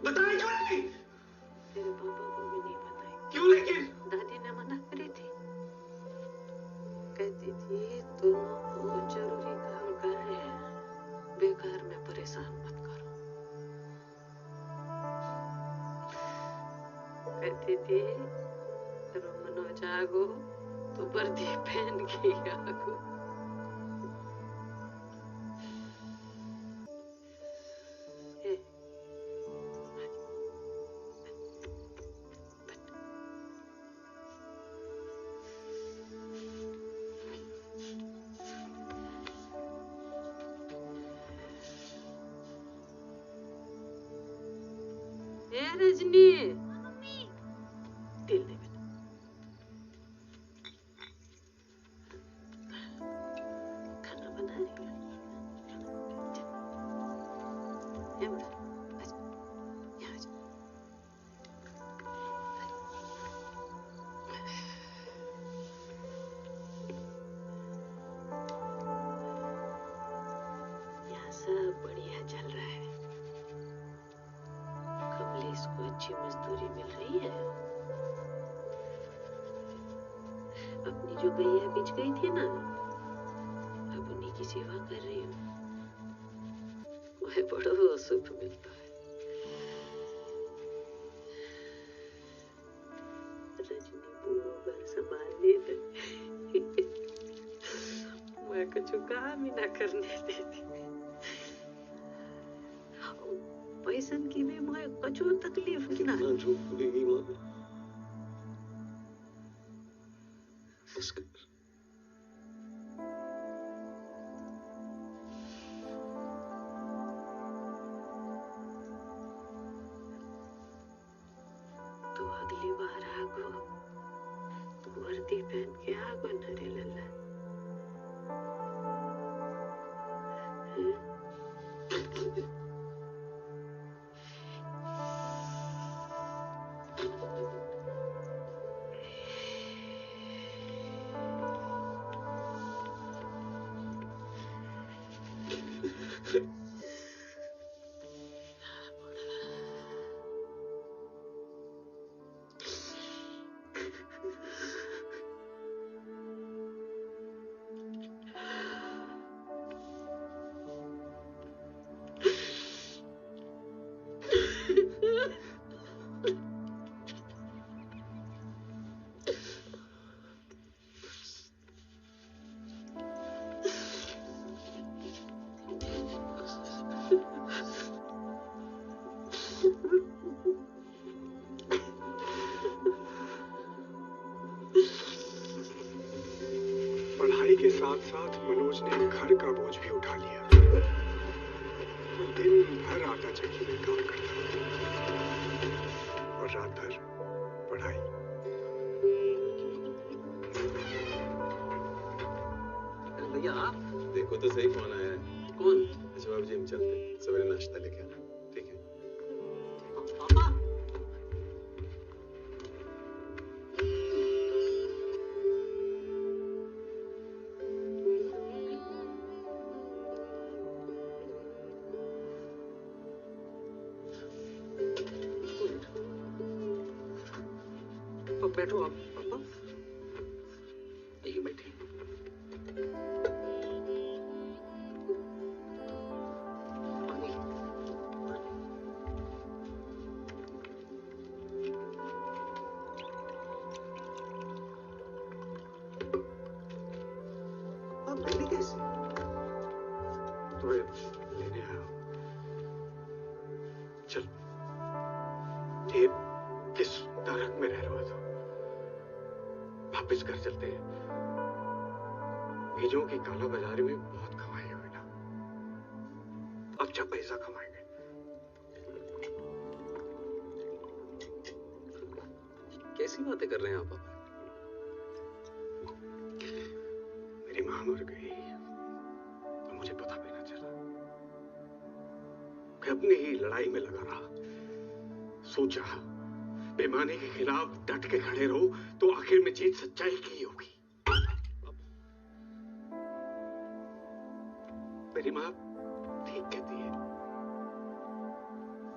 बताया क्यों नहीं? तेरे पापा को भी नहीं बताई। क्यों लेकिन? दादी ने मना करी थी, कहती थी दोनों को जरूरी काम करने हैं, बेकार में परेशान मत करो। कहती थी रोमनो जागो तो वर्दी पहन के आगो। रजनी दिल दे बेटा, खाना बना रही है। यहाँ सब बढ़िया चल रहा है। कमलेश को अच्छी मजदूरी मिल रही है। अपनी जो गैया बिछ गई थी ना, अब उन्हीं की सेवा कर रही हूँ। वह बड़ा सुख मिलता है। रजनी पूरा घर संभाल लेते, मैं कुछ काम ही ना करने देती। पैसन की भी मैं कुछ तकलीफ ना। झूठ बोलेगी माँ, बस कर। तो अगली बार आगो तो वर्दी पहन के आगो नरे लल्ला। पढ़ाई के साथ साथ मनोज ने घर का बोझ भी उठा लिया। वो दिन भर आटा चक्की में काम करता और रात भर पढ़ाई। भैया आप देखो तो सही कौन आया है। कौन? अच्छा बाबू जी हम चलते हैं, सवेरे नाश्ता लेके आना, ठीक है? पापा बैठो आप। पापा आइए बैठिए। आप बैठे कैसे? तो लेने आया। चल, ये किस नरक में रह रहा था, वापस घर चलते हैं। बीजों की काला बाजारी में बहुत कमाई है बेटा, अच्छा पैसा कमाएंगे। कैसी बातें कर रहे हैं आप? मेरी मां मर गई तो मुझे पता भी ना चला। मैं अपनी ही लड़ाई में लगा रहा। सोचा बेईमानी के खिलाफ डट के खड़े रहो तो आखिर में जीत सच्चाई की होगी। मेरी मां ठीक कहती है,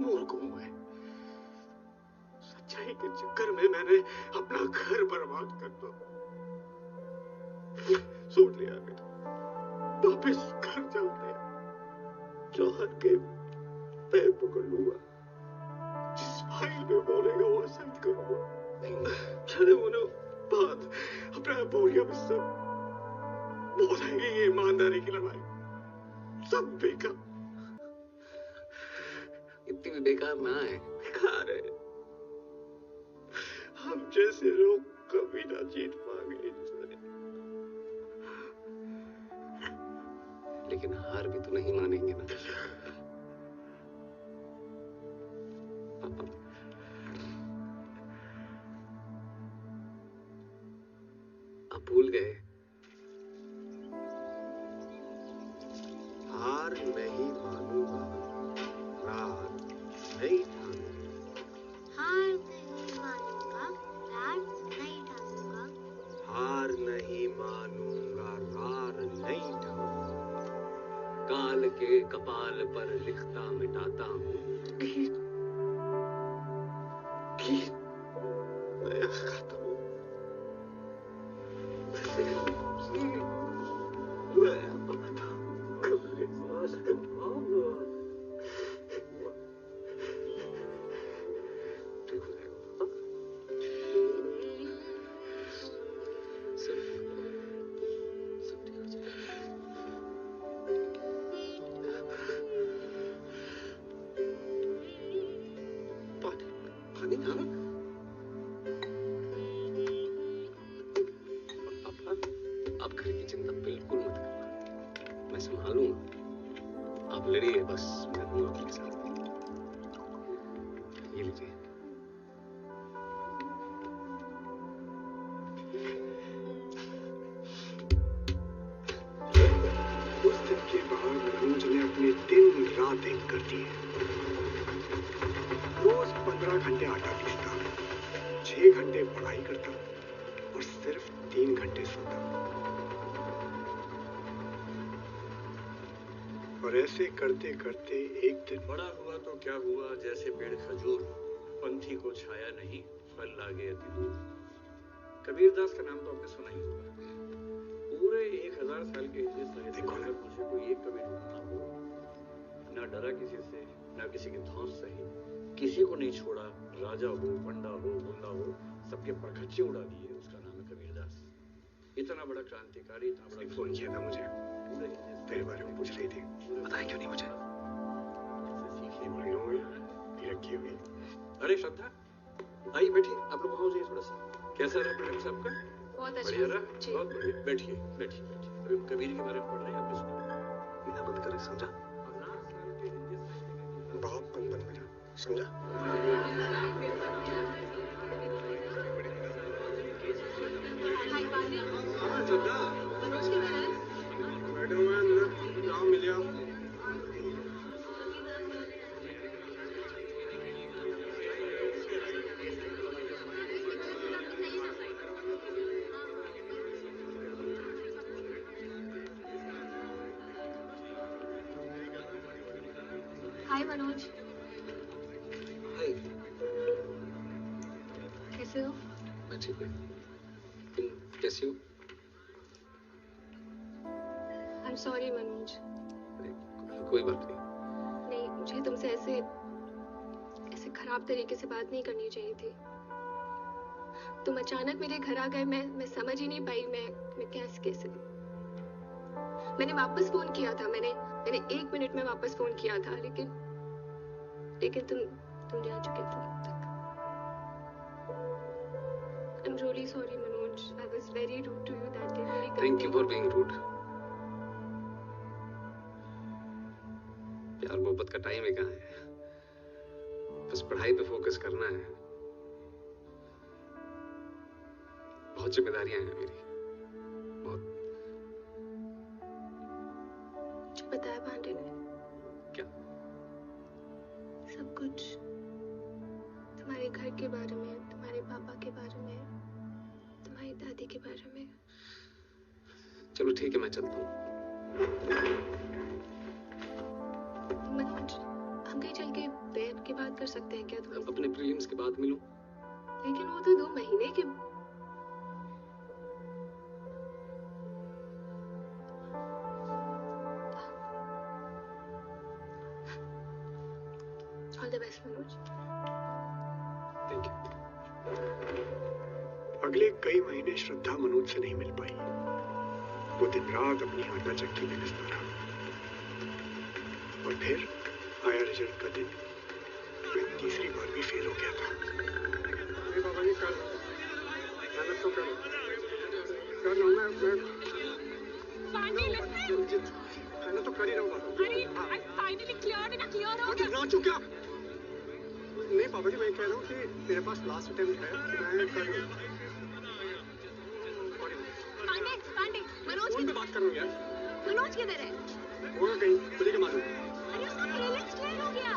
मूर्ख हूं मैं। कमाई के चक्कर में मैंने अपना घर बर्बाद कर दो। सुन लिया बेटा, वापिस घर चलते हैं। जौहर के पैर पकड़ लूंगा, जिस फाइल में बोलेगा वो साइन करूंगा। चले उन्हें बात अपना बोलिया में सब बोलेंगे। ये ईमानदारी की लड़ाई सब बेकार, इतनी भी बेकार ना है। बेकार है। हम जैसे लोग कभी ना जीत पाएंगे इसमें। लेकिन हार भी तो नहीं मानेंगे ना पापा। आप भूल गए, हार नहीं मानूंगा, रार नहीं ठानूंगा। हार नहीं मानूंगा, रार नहीं ठानूंगा। हार नहीं मानूंगा, रार नहीं ठानूंगा। काल के कपाल पर लिखता मिटाता हूँ। गीत मैं खाता हूँ। पानी खाना? आप घर की चिंता बिल्कुल मत करना, मैं संभालूंगा। आप लड़िए, बस मैं हूँ आपके साथ। ये लीजिए। उस दिन के बाद मनोज ने अपने दिन रात एक कर दिए। रोज 15 घंटे आटा पीसता, 6 घंटे पढ़ाई करता और सिर्फ 3 घंटे सोता। और ऐसे करते करते एक दिन बड़ा हुआ तो क्या हुआ, जैसे पेड़ खजूर, पंथी को छाया नहीं, फल लागे अति दूर। कबीरदास का नाम तो आपने सुना ही होगा। पूरे 1000 साल के हिंदी साहित्य में अगर मुझे कोई एक कवि ढूंढना हो, ना डरा किसी से, ना किसी की धौंस सही, किसी को नहीं छोड़ा, राजा हो, पंडा हो, गुंडा हो, सबके परखच्चे उड़ा दिए, उसका नाम है कबीरदास। इतना बड़ा क्रांतिकारी, इतना बड़ा फोन किया था मुझे, पूरे हिंदी तेरे बारे में पूछ रही थी। बताया क्यों नहीं मुझे? सीखिए। ये रखी हुई। अरे श्रद्धा, आइए बैठिए। आप लोग वहाँ हो जाइए थोड़ा सा। कैसा रहा प्रोडक्ट साहब का? बहुत बढ़िया रहा? अच्छा जी। बहुत बढ़िया। बैठिए बैठिए बैठिए। अभी हम कबीर के बारे में पढ़ रहे हैं, आप भी सुनिए। बिना बंद करे, समझा? 1000 साल के हिंदी साहित्य के बहुत बंद मेरा, समझा? हाँ श्रद्धा, मैडम मैं अंदर जाओ, मिल जाओ। हाय मनोज, हाय। कैसे हो? मैं ठीक हूँ, तुम कैसी हो? I'm sorry Manoj. कोई बात नहीं। नहीं, मुझे तुमसे ऐसे खराब तरीके से बात नहीं करनी चाहिए थी। तुम अचानक मेरे घर आ गए, मैं समझ ही नहीं पाई मैं कैसे। मैंने वापस फोन किया था, मैंने 1 मिनट में वापस फोन किया था, लेकिन तुम जा चुके थे तब तक। I'm really sorry Manoj, I was very rude to you that day. Thank you for being rude. प्यार मोहब्बत का टाइम ही कहाँ है, बस पढ़ाई पे फोकस करना है। बहुत जिम्मेदारियां हैं मेरी, बहुत। जो बताया पांडे ने, क्या? सब कुछ तुम्हारे घर के बारे में, तुम्हारे पापा के बारे में, तुम्हारी दादी के बारे में। चलो ठीक है, मैं चलता हूँ। मनोज, हम कहीं चल के बैठ के बात कर सकते हैं क्या? तुम अपने प्रीलिम्स के बाद मिलो। लेकिन वो तो 2 महीने के। All the best Manoj. Thank you. अगले कई महीने श्रद्धा मनोज से नहीं मिल पाई। वो दिन रात अपनी आटा चक्की में घिसता रहा। और फिर आया रिजल्ट का दिन। फिर तीसरी बार भी फेल हो गया था। अरे बाबा जी कर मेहनत तो कर रहा हूँ मैं तो कर ही रहा हूँ बाबा। फाइनली क्लियर है ना, क्लियर हो कितना हो चुका? नहीं पापा जी मैं कह रहा हूँ कि मेरे पास लास्ट अटेम्प्ट है, मैं कर रहा हूँ। पांडे, मनोज फोन पे बात कर रहा हूँ यार। मनोज किधर है? होगा कहीं, मुझे क्या मालूम। अरे उसका प्रीलिम्स क्लियर हो गया,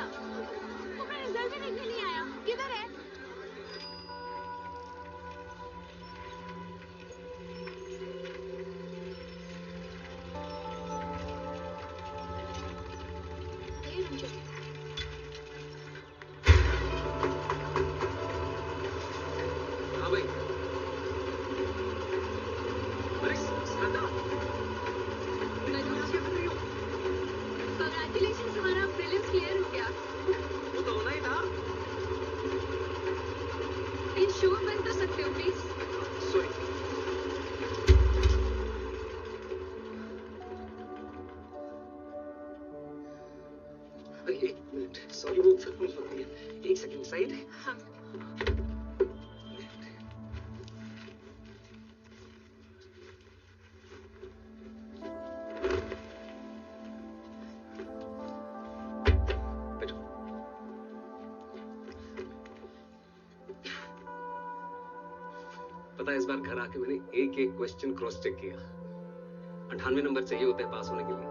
वो अपना रिजल्ट भी देखने नहीं आया। किधर है? ये रंजन। हाँ भाई। अरे श्रद्धा, Congratulations, तुम्हारा प्रीलिम्स क्लियर हो गया। वो तो होना ही था। प्लीज शो बंद कर सकते हो प्लीज? सॉरी। एक मिनट, सॉरी वो एक सेकंड साइड। हाँ। पता है इस बार घर आके मैंने एक एक क्वेश्चन क्रॉस चेक किया। 98 नंबर चाहिए होते हैं पास होने के लिए।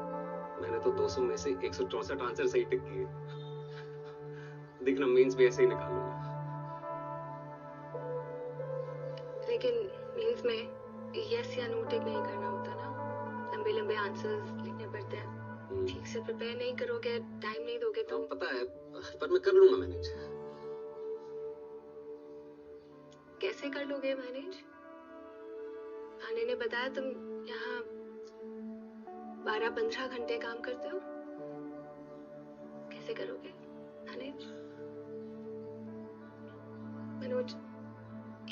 मैंने तो 200 में से 164 आंसर सही टिक किए। देखना मेंस भी ऐसे ही निकाल लूंगा। लेकिन मीन्स में यस या नो टिक नहीं करना होता ना, लंबे लंबे आंसर्स लिखने पड़ते हैं। ठीक से प्रिपेयर नहीं करोगे, टाइम नहीं दोगे तो। पता है, पर मैं कर लूंगा मैनेज। कैसे कर लोगे मैनेज? आने ने बताया तुम यहाँ 12-15 घंटे काम करते हो। कैसे करोगे मैनेज? मनोज,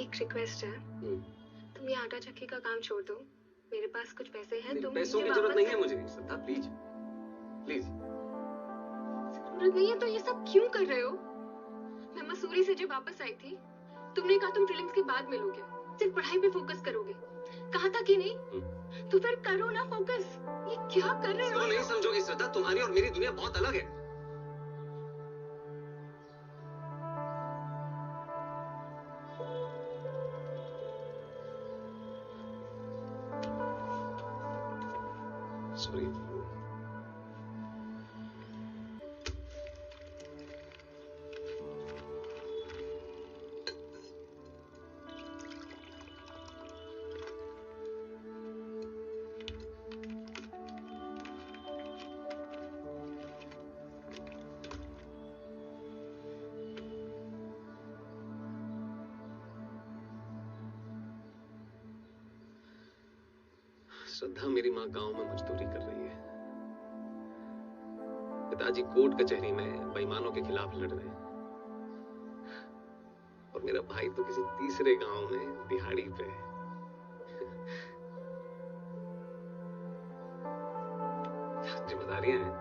एक रिक्वेस्ट है। तुम ये आटा चक्की का काम छोड़ दो। मेरे पास कुछ पैसे हैं, तुम पैसों की जरूरत नहीं है मुझे श्रद्धा, प्लीज प्लीज। जरूरत नहीं है तो ये सब क्यों कर रहे हो? मैं मसूरी से जब वापस आई थी, तुमने कहा तुम प्रीलिम्स के बाद मिलोगे, सिर्फ पढ़ाई पे फोकस करोगे। कहा था कि नहीं? तो फिर करो ना फोकस। ये क्या कर रहे हो? नहीं समझोगी श्रद्धा, तुम्हारी और मेरी दुनिया बहुत अलग है। सॉरी। श्रद्धा, मेरी माँ गांव में मजदूरी कर रही है। पिताजी कोर्ट कचहरी में बेईमानों के खिलाफ लड़ रहे हैं। और मेरा भाई तो किसी तीसरे गांव में दिहाड़ी पे है। जिम्मेदारियां हैं।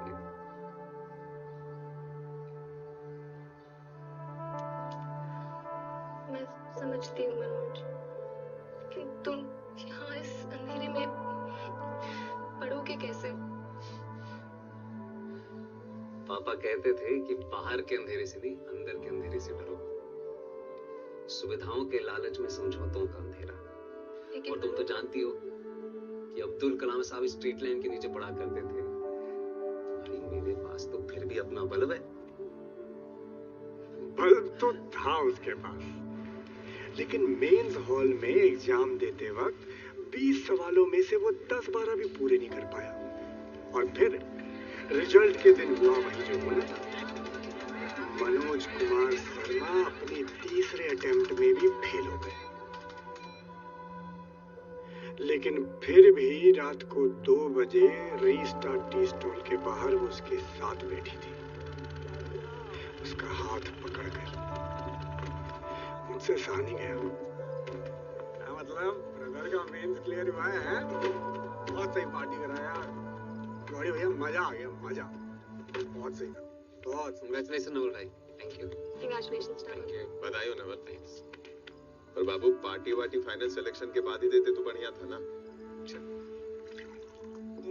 मैं समझती हूँ मनोज, कि तुम यहाँ इस अंधेरे में पढ़ोगे कैसे? पापा कहते थे कि बाहर के अंधेरे से नहीं, अंदर के अंधेरे से डरो। सुविधाओं के लालच में समझौतों का अंधेरा। और तुम तो जानती हो कि अब्दुल कलाम साहब स्ट्रीट लाइन के नीचे पढ़ा करते थे। भाई मेरे पास तो फिर भी अपना बल्ब है। बल्ब तो था उसके पास, लेकिन मेंस हॉल में एग्जाम देते वक्त 20 सवालों में से वो 10-12 भी पूरे नहीं कर पाया। और फिर रिजल्ट के दिन हुआ वही जो बोला था, मनोज मनोज कुमार शर्मा अपने तीसरे अटेम्प्ट में भी फेल हो गए, लेकिन फिर भी रात को 2 बजे रईस्टार टी स्टॉल के बाहर वो उसके साथ बैठी थी। उसका हाथ पकड़कर मुझसे सहा नहीं गया। मतलब ब्रदर का मेंस क्लियर हुआ है। बहुत सही पार्टी कराया गौरी भैया, मजा आ गया, मजा। बहुत सही था, बहुत। कांग्रेचुलेशन नवल भाई, thank you. Congratulations, thank Naval. You. बधाई हो नवल। थैंक्स। और बाबू पार्टी वार्टी फाइनल सिलेक्शन के बाद ही देते तो बढ़िया था ना।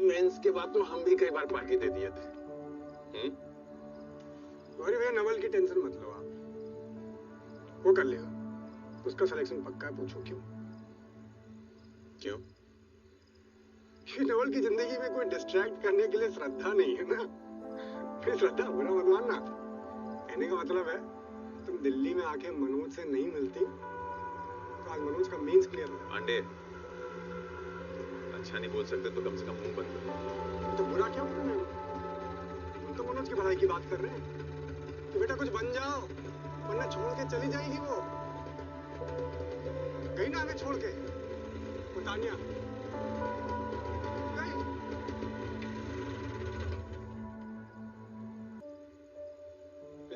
मेंस के बाद तो हम भी कई बार पार्टी दे दिए थे। गौरी भैया नवल की टेंशन मत लो आप, वो कर लेगा, उसका सिलेक्शन पक्का है। पूछो क्यों? क्यों? कि नवल की जिंदगी में कोई डिस्ट्रैक्ट करने के लिए श्रद्धा नहीं है ना। फिर श्रद्धा बुरा मत मानना। कहने का मतलब है तुम दिल्ली में आके मनोज से नहीं मिलती तो आज मनोज का मेंस क्लियर हो। पांडे, अच्छा नहीं बोल सकते तो कम से कम मुंह बंद करो। तो बुरा क्या बोल रहे हो? हम तो मनोज की पढ़ाई की बात कर रहे हैं कि बेटा कुछ बन जाओ, वरना छोड़ के चली जाएगी वो। गई ना हमें छोड़ के वो तानिया, गई।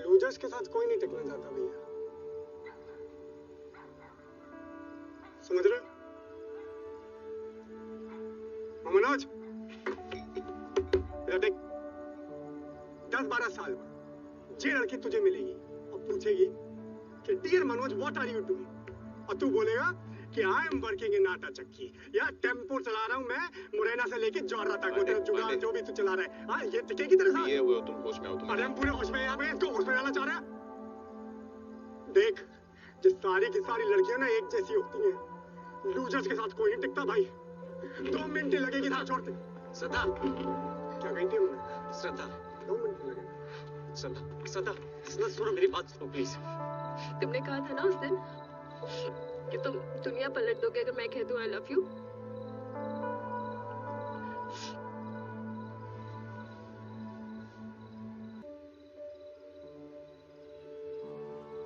लूजर्स के साथ कोई नहीं टिकना चाहता भैया, समझ रहे हो? मनोज, देख 10-12 साल बाद जे लड़की तुझे मिलेगी और पूछेगी कि dear Manoj what are you doing, और तू बोलेगा कि आई एम वर्किंग इन आटा चक्की या टेम्पो चला रहा हूं मैं मुरैना से लेके जौहरा तक, तेरा जुगाड़ जो भी तू चला रहा है। हाँ, ये टिकेगी तेरे साथ? ये हुए हो तुम, होश में हो तुम। अरे हम पूरे होश में, यहाँ पे इसको होश में लाना चाह रहा है। देख, जिस सारी की सारी लड़कियां ना एक जैसी होती हैं, लूजर्स के साथ कोई नहीं टिकता भाई। 2 मिनट ही लगेगी था छोड़ते। श्रद्धा, क्या कही थी उन्होंने? श्रद्धा, 2 मिनट लगेंगे। श्रद्धा, श्रद्धा, श्रद्धा सुनो मेरी बात सुनो प्लीज। तुमने कहा था ना उस दिन कि तुम दुनिया पलट दोगे अगर मैं कह दूं I love you.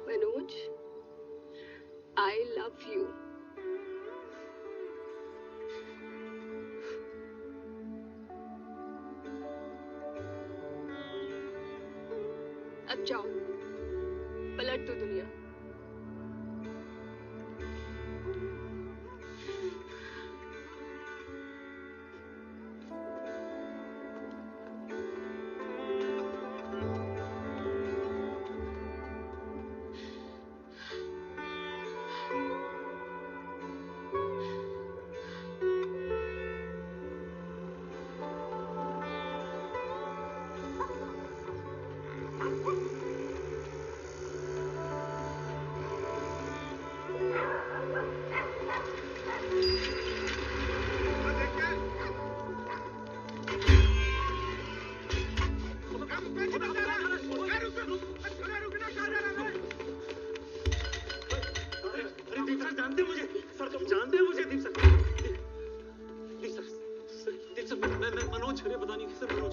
Manoj, I love you. अब जाओ, पलट दो दुनिया।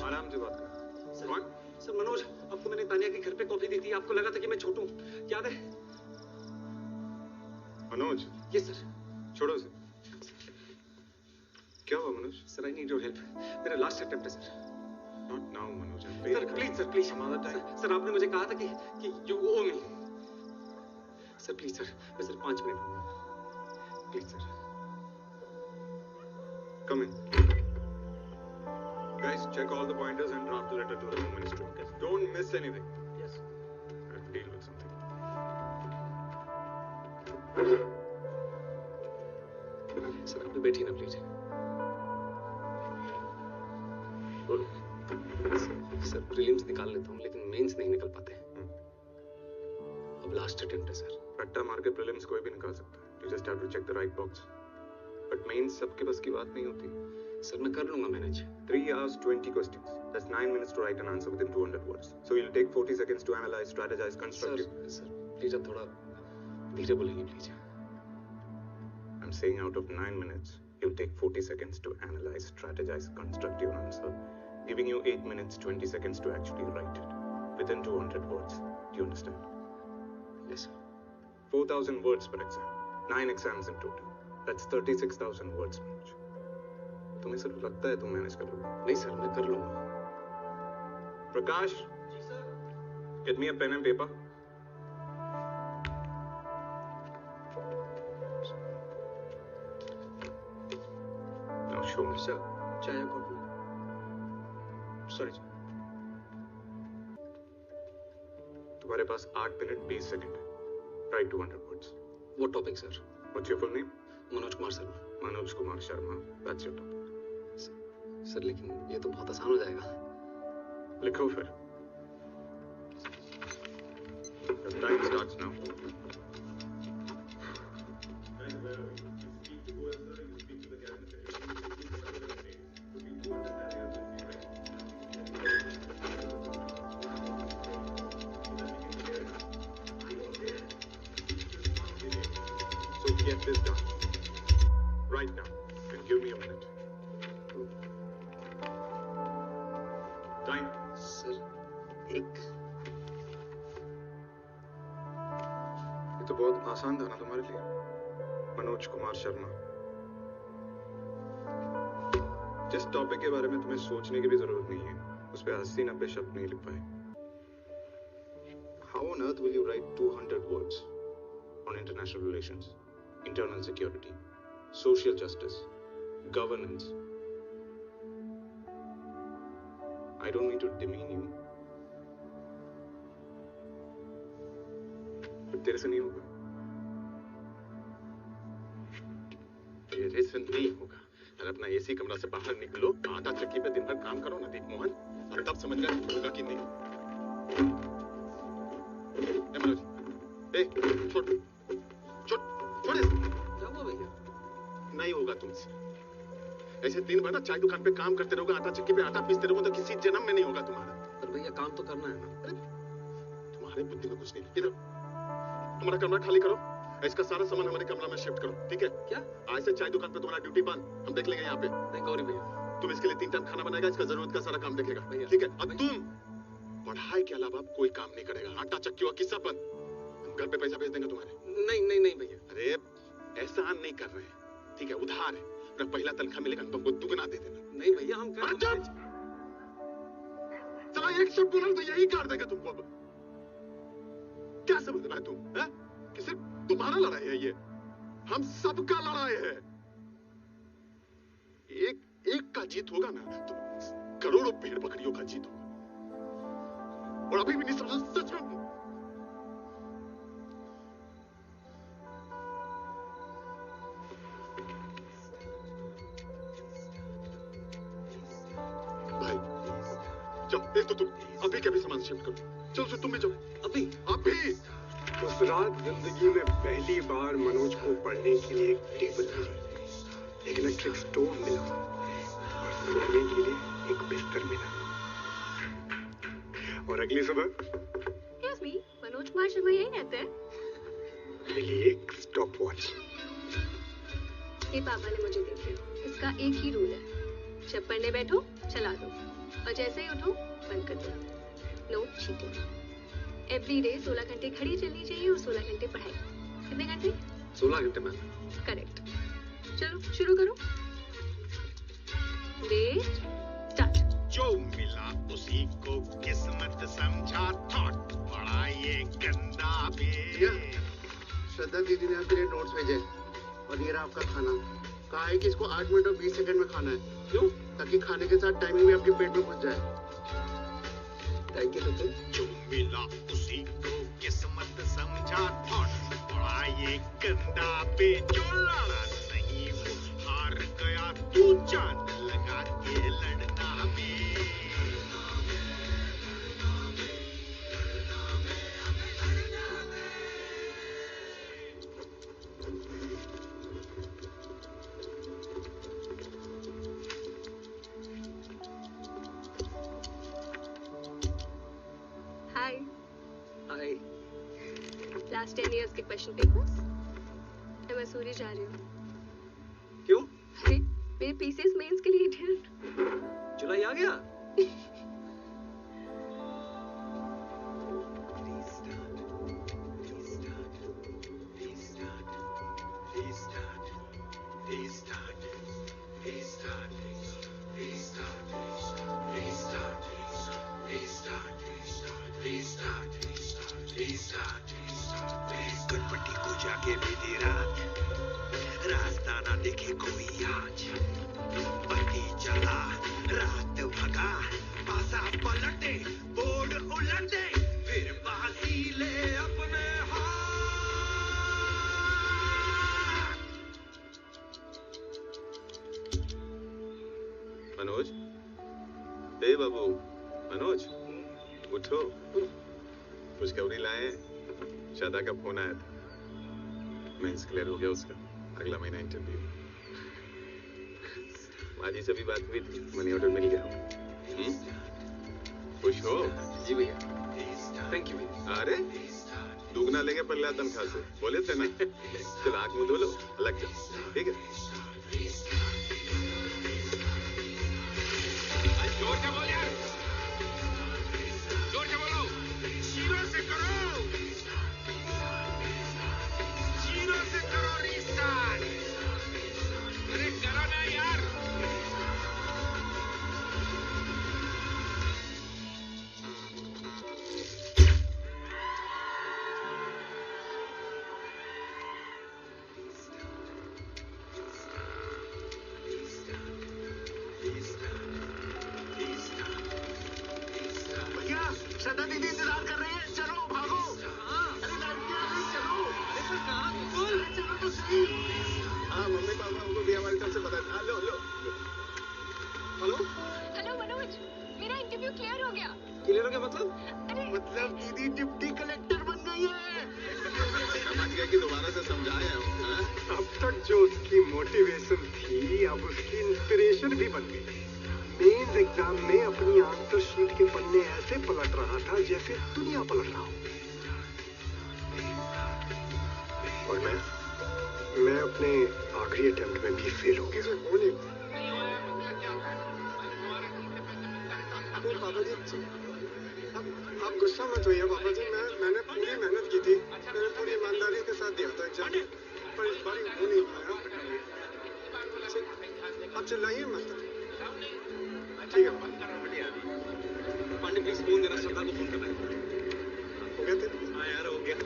आराम से बात कर। कौन? सर मनोज, आपको मैंने तानिया के घर पे कॉफी दी थी, आपको लगा था कि मैं छोटू, याद है? मनोज? Yes sir. छोड़ो उसे। क्या हुआ Manoj? Sir I need your help, मेरा लास्ट अटेम्प्ट है sir. Not now Manoj. Sir please sir, please. Sir आपने मुझे कहा था कि you owe me. Sir please sir, मैं सिर्फ 5 minute, please sir. Come in. Guys, check all the pointers and draft the letter to the Home Ministry. Yes. Don't miss anything. Yes. I have to deal with something. Sir आप बैठिए ना please. Sir prelims निकाल लेता हूँ लेकिन mains नहीं निकल पाते। अब लास्ट अटेम्प्ट है सर। रट्टा मार के प्रीलिम्स कोई भी निकाल सकता है। You just have to check the right box. But mains सबके बस की बात नहीं होती। सर मैं कर लूंगा manage. 3 hours, 20 questions. That's 9 minutes to write an answer within 200 words. So you'll take 40 seconds to analyze, strategize, constructive. Sir please आप थोड़ा धीरे बोलेंगे please. I'm saying out of 9 minutes, you'll take 40 seconds to analyze, strategize, construct your answer, giving you 8 minutes, 20 seconds to actually write it. within 200 words. Do you understand? Yes, sir. 4,000 words per exam. 9 exams in total. That's 36,000 words, Manoj. तुम्हें सिर्फ लगता है तुम manage कर लोगे? नहीं sir, मैं कर लूंगा। Prakash? Ji sir. Get me a pen and paper. Now show me. Sir, चाय कॉफी? Sorry sir. तुम्हारे पास 8 मिनट 20 सेकंड है। Write 200 words. What topic, sir? What's your full name? Manoj Kumar Sharma. Manoj Kumar Sharma. That's your topic. Sir लेकिन ये तो बहुत आसान हो जाएगा। लिखो फिर। The time starts now. So get this done. Right now. And give me a minute. Time. Sir, एक ये तो बहुत आसान था ना तुम्हारे लिए, मनोज कुमार शर्मा। जिस टॉपिक के बारे में तुम्हें सोचने की भी जरूरत नहीं है, उस पे 80-90 शब्द नहीं लिख पाए। How on earth will you write 200 words on international relations, internal security, social justice, governance? I don't mean to demean you, but तेरे से नहीं होगा। तेरे से नहीं होगा। अगर अपना एसी कमरा से बाहर निकलो, आटा चक्की पे दिन भर काम करो ना, दीप मोहन, और तब समझ गया होगा कि नहीं। ए मनोज, ए छोड़, छोड़, छोड़ इसे। क्या हुआ भैया? नहीं होगा तुमसे। ऐसे दिन भर ना चाय दुकान पे काम करते रहोगे, आटा चक्की पे आटा पीसते रहोगे, तो किसी जन्म में नहीं होगा तुम्हारा। पर भैया काम तो करना है ना। अरे तुम्हारे बुद्धि में कुछ नहीं। इधर हमारा कमरा खाली करो, इसका सारा सामान हमारे कमरा में शिफ्ट करो, ठीक है? क्या? आज से चाय दुकान पे तुम्हारा ड्यूटी बंद, हम देख लेंगे यहाँ पे। नहीं गौरी भैया। तुम इसके लिए 3 टाइम खाना बनाएगा, इसका जरूरत का सारा काम देखेगा, भैया, ठीक है? और तुम पढ़ाई के अलावा कोई काम नहीं करेगा, आटा चक्की हुआ किस्सा बंद। हम घर पे पैसा भेज देंगे तुम्हारे। नहीं नहीं नहीं भैया। अरे एहसान नहीं कर रहे हैं, ठीक है? उधार है। अपना पहला तनख्वाह मिलेगा तुमको दुगना दे देना। नहीं भैया, हम कर चला एक शब्द बोला तो यही काट देगा तुमको। अब क्या समझ रहा है तुम, है? कि सिर्फ तुम्हारा लड़ाई है ये, हम सबका लड़ाई है। एक का जीत होगा ना तो करोड़ों भेड़ बकरियों का जीत होगा। और अभी भी नहीं समझो सच में। भाई जाओ, एक तो तुम अभी के भी सामान शिफ्ट करो। चलो फिर तुम भी जाओ। अभी अभी उस रात जिंदगी में पहली बार मनोज को पढ़ने के लिए एक टेबल मिली, एक इलेक्ट्रिक स्टोव मिला और सोने के लिए एक बिस्तर मिला। और अगली सुबह Excuse me, मनोज कुमार शर्मा यही रहते हैं? मिली एक स्टॉप वॉच। ये पापा ने मुझे दी थी। इसका एक ही रूल है, जब पढ़ने बैठो चला दो और जैसे ही उठो बंद कर दो। No cheating. एवरी डे 16 घंटे घड़ी चलनी चाहिए और 16 घंटे पढ़ाई। कितने घंटे? 16 घंटे में। करेक्ट। चलो शुरू करो। Day start. जो मिला उसी को किस्मत समझा, थॉट बड़ा ये गंदा बे। श्रद्धा दीदी ने आपके लिए नोट्स भेजे और ये रहा आपका खाना। कहा है कि इसको 8 मिनट और 20 सेकंड में खाना है। क्यों? ताकि खाने के साथ टाइमिंग भी आपके पेट में घुस जाए। थैंक यू तो जो मिला उसी को किस्मत समझा, थॉट बड़ा ये गंदा बे। जो लड़ा नहीं वो हार गया, तू जान लगा के लड़ना बे। हाय। हाय। लास्ट 10 इयर्स के क्वेश्चन पेपर्स। मैं मसूरी जा रही हूँ। क्यों? अरे मेरे पीसीएस मेंस के लिए इडियट। जुलाई आ गया। के बीती रात, रास्ता ना दिखे कोई आज, बत्ती जला रात भगा, पासा पलटे बोर्ड उलटे, फिर बाजी ले अपने हाथ। मनोज, ए बाबू, मनोज, उठो। खुशखबरी लाए, शादा का फोन आया था, मेंस क्लियर हो गया उसका, अगला महीना इंटरव्यू। माजी से भी बात हुई थी, मनी ऑर्डर मिल गया। खुश हो? जी भैया, थैंक यू भैया। अरे दुगना लेंगे पल्ला तनख्वाह से, बोले थे ना। चल आंख मुंह धो लो, अलग जाओ, ठीक है? जोर से बोल यार, जोर से बोलो, जीरो से करो, जीरो से करो रिस्टार्ट। अरे करो ना यार। श्रद्धा दीदी इंतजार कर रही है, चलो भागो। अरे लड़कियां नहीं, चलो। चलो तो सही। हाँ, मम्मी पापा को भी हमारी तरफ से बता। हाँ, लो लो। हेलो हेलो मनोज, मेरा इंटरव्यू क्लियर हो गया। क्लियर हो गया मतलब? अरे मतलब दीदी डिप्टी कलेक्टर बन गई है। समझ गए कि दोबारा से समझाए हम, हाँ? अब तक जो उसकी मोटिवेशन थी, अब उसकी इंस्पिरेशन भी बन गई। मेंस एग्जाम में अपनी आंसर शीट के पन्ने ऐसे पलट रहा था जैसे दुनिया पलट रहा हो। और मैं अपने आखिरी अटेम्प्ट में भी फेल हो गया। पापा जी, आप गुस्सा मत होइए पापा जी, मैंने पूरी मेहनत की थी, मैंने पूरी ईमानदारी के साथ दिया था एग्जाम, पर इस बार हो नहीं पाया। आप चिल्लाइए मत। ठीक है पांडे, प्लीज फोन देना, श्रद्धा को फोन करना है। हो गया थे? हाँ यार, हो गया।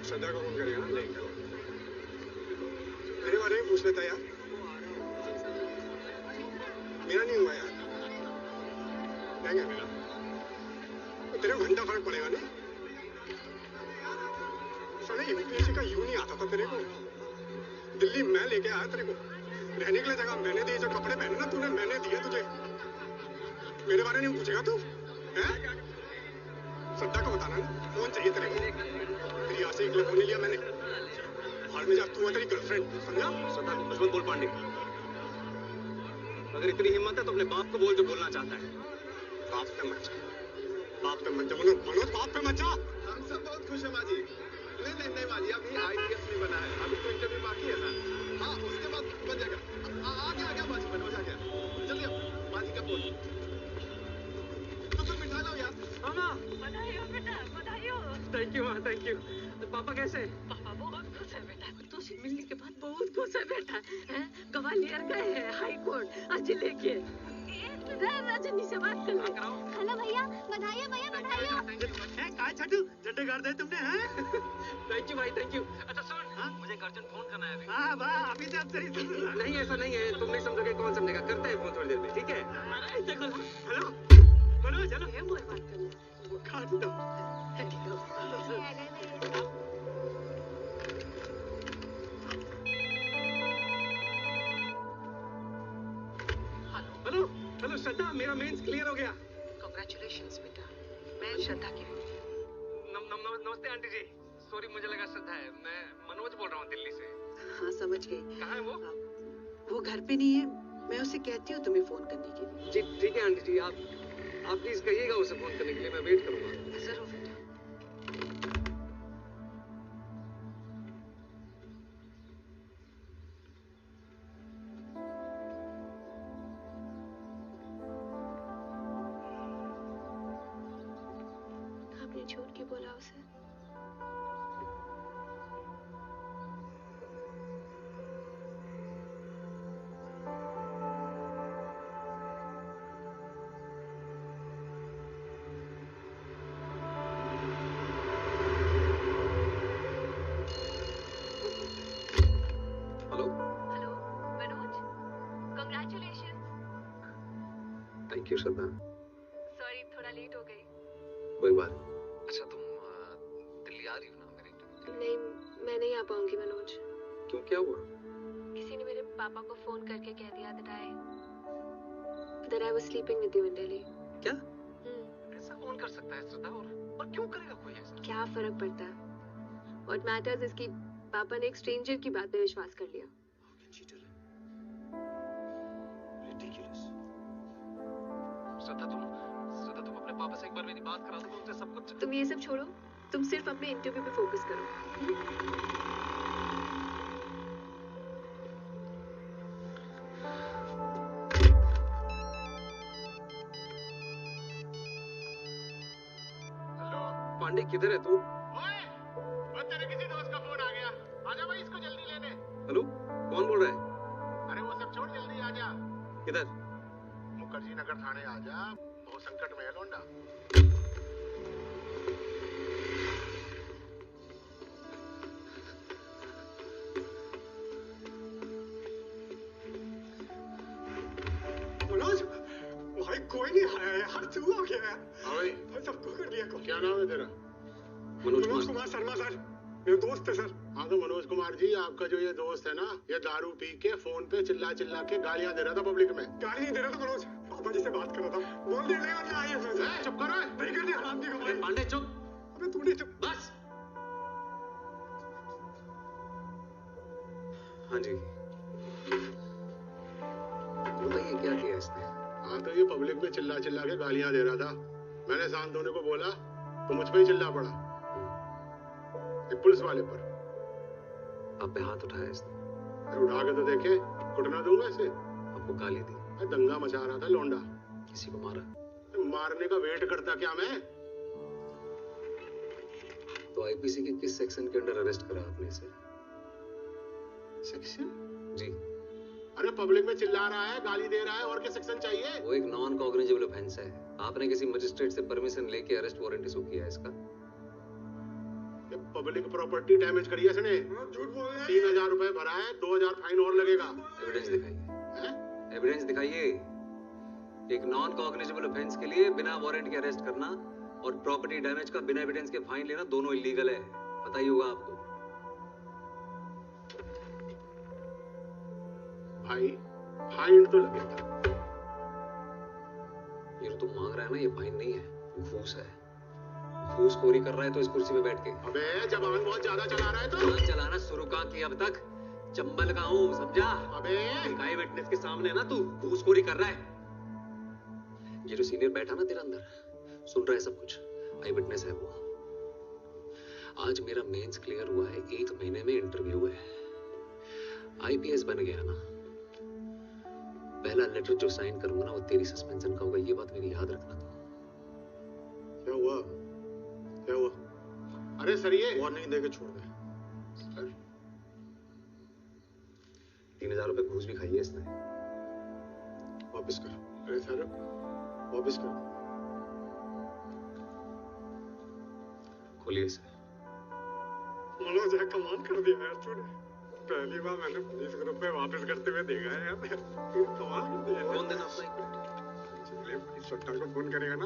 श्रद्धा को फोन करेगा। मेरे बारे में पूछ लेता यार, मेरा नहीं हुआ यार। मेरा तो तेरे को घंटा फर्क पड़ेगा नहीं। साले यूपीएससी का यूं नहीं आता था तेरे को। दिल्ली मैं लेके आया तेरे को, रहने के लिए जगह मैंने दी, जो कपड़े पहने ना तूने मैंने दिए तुझे। मेरे बारे में पूछेगा तू? हैं? श्रद्धा को बताना ना, कौन चाहिए तेरे को? तेरी आशिक के लिए फोन लिया मैंने। हाल में जा, तू है तेरी गर्लफ्रेंड, समझा? श्रद्धा को कुछ मत बोल पांडे। अगर इतनी हिम्मत है तो अपने बाप को बोल जो बोलना चाहता है। बाप पे मत जा, बाप पे मत जा मनोज, बाप पे मत जा। हम सब बहुत खुश हैं माजी। नहीं माजी, अभी IPS नहीं बना है, अभी तो इंटरव्यू बाकी है ना। हाँ, उसके बाद बन जाएगा। आ गया माजी, मनोज आ गया। जल्दी आओ, माजी का फोन। तो मिठा लाओ यार। मामा बधाई हो बेटा, बधाई हो। थैंक यू माँ, थैंक यू। पापा कैसे हैं? पापा बहुत खुश है बेटा, तुझसे मिलने के बाद बहुत खुश है बेटा। हैं? ग्वालियर गए हैं हाई कोर्ट आज लेके। रजनी से बात कर लो। हेलो भैया, बधाई हो भैया, बधाई हो। काय छठू झंडे गाड़ दे तुमने, हैं? थैंक यू भाई, थैंक यू। अच्छा सुन, हाँ मुझे एक अर्जेंट फोन करना है अभी। हाँ वाह, अभी से अब सही सुन। नहीं ऐसा नहीं है, तुम नहीं समझोगे कौन समझेगा। करते हैं फोन थोड़ी देर में, ठीक है? Hello Manoj, hello. ये मोर बात करना। वो काट दो। हेलो हेलो श्रद्धा, मेरा मेंस क्लियर हो गया। कांग्रेचुलेशंस बेटा, मैं श्रद्धा की नमस्ते आंटी जी। सॉरी, मुझे लगा श्रद्धा है। मैं मनोज बोल रहा हूँ दिल्ली से। हाँ समझ गई। कहाँ है वो? वो घर पे नहीं है, मैं उसे कहती हूँ तुम्हें फोन करने के लिए। जी ठीक है आंटी जी, आप प्लीज कहिएगा उसे फोन करने के लिए, मैं वेट करूंगा। जरूर बेटा। आपने झूठ क्यों बोला उसे? You Shraddha. सॉरी थोड़ा लेट हो गई। कोई बात नहीं। अच्छा तुम दिल्ली आ रही हो ना मेरे इंटरव्यू? नहीं, मैं नहीं आ पाऊंगी मनोज। क्यों, क्या हुआ? किसी ने मेरे पापा को फोन करके कह दिया that I was sleeping with you in Delhi। क्या? ऐसा कौन कर सकता है श्रद्धा? और क्यों करेगा कोई ऐसा? क्या फर्क पड़ता है? What matters is कि पापा ने एक स्ट्रेंजर की बात पे विश्वास कर लिया। श्रद्धा तुम अपने पापा से एक बार मेरी बात करा दो, उनसे सब कुछ। तुम ये सब छोड़ो, तुम सिर्फ अपने इंटरव्यू पे फोकस करो। पांडे किधर है तू? ओए, तेरे किसी दोस्त का फोन आ गया, आजा भाई इसको जल्दी लेने। हेलो, कौन बोल रहा है? अरे वो सब छोड़, जल्दी आजा। किधर? मुखर्जी नगर थाने आजा, बहुत संकट में है लौंडा। मनोज, भाई कोई नहीं आया यार, तू आ गया यार। हाँ भाई, सबको कर लिया। क्या नाम है तेरा? मनोज कुमार शर्मा सर, मेरे दोस्त है सर। हाँ तो मनोज कुमार जी, आपका जो ये दोस्त है ना, ये दारू पी के फोन पे चिल्ला चिल्ला के गालियां दे रहा था पब्लिक में। गाली नहीं दे रहा था मनोज, पापा जी से बात कर रहा था। बोल दे नहीं मतलब आइए सर। चुप करो, नहीं करनी हराम दी कमाई। पांडे चुप। अबे तू नहीं चुप। बस। हाँ जी, बताइए क्या किया इसने? हाँ तो ये पब्लिक में चिल्ला चिल्ला के गालियां दे रहा था। मैंने शांत होने को बोला तो मुझ पे ही चिल्ला पड़ा, एक पुलिस वाले पर। आप पे हाथ उठाया इसने? अरे उठा के तो देखे, कुटना दूंगा इसे। आपको गाली दी? दंगा मचा रहा था लौंडा। किसी को मारा? मारने का वेट करता क्या मैं? तो आईपीसी के किस सेक्शन के अंडर अरेस्ट करा आपने इसे? सेक्शन? जी। अरे पब्लिक में चिल्ला रहा है, गाली दे रहा है, और क्या सेक्शन चाहिए? वो एक नॉन कॉग्निजेबल ऑफेंस है। आपने किसी मजिस्ट्रेट से परमिशन लेके अरेस्ट वारंट इशू किया है इसका? पब्लिक प्रॉपर्टी डैमेज करी है इसने। झूठ बोल रहा है। 3000 रुपए भरा है, 2000 फाइन और लगेगा। एविडेंस दिखाइए। एविडेंस दिखाइए। एक नॉन कॉग्निजेबल ऑफेंस के लिए बिना वारंट के अरेस्ट करना और प्रॉपर्टी डैमेज का बिना एविडेंस के फाइन लेना दोनों इलीगल है। पता ही होगा आपको। भाई फाइन तो लगेगा। ये जो तुम मांग रहा है ना, ये फाइन नहीं है, घूस है। घूसखोरी कर रहा है तो इस कुर्सी पे बैठ के। अबे जबान बहुत ज्यादा चला रहा है तो। जबान चलाना शुरू कहाँ किया अब तक? चंबल का हूँ, समझा? अबे आई विटनेस के सामने ना तू घूसखोरी कर रहा है। ये जो सीनियर बैठा ना तेरे अंदर, सुन रहा है सब कुछ, आई विटनेस है वो। आज मेरा मेंस क्लियर हुआ है, 1 महीने में इंटरव्यू है। आईपीएस बन गया ना, पहला लेटर जो साइन करूंगा ना वो तेरी सस्पेंशन का होगा। ये बात मेरी याद रखना। तो क्या हुआ? क्या हुआ? अरे सर ये वार्निंग देके छोड़ दे सर। 3000 रुपए घूस भी खाई है इसने। वापस कर। अरे सर वापस कर। खोलिए इसे। मनोज है, कमाल कर दिया यार तूने। पहली बार मैंने 20 रुपए वापस करते हुए देखा है यार। कमाल कर दिया। कौन देना अपना? सट्टा को फोन करेगा ना,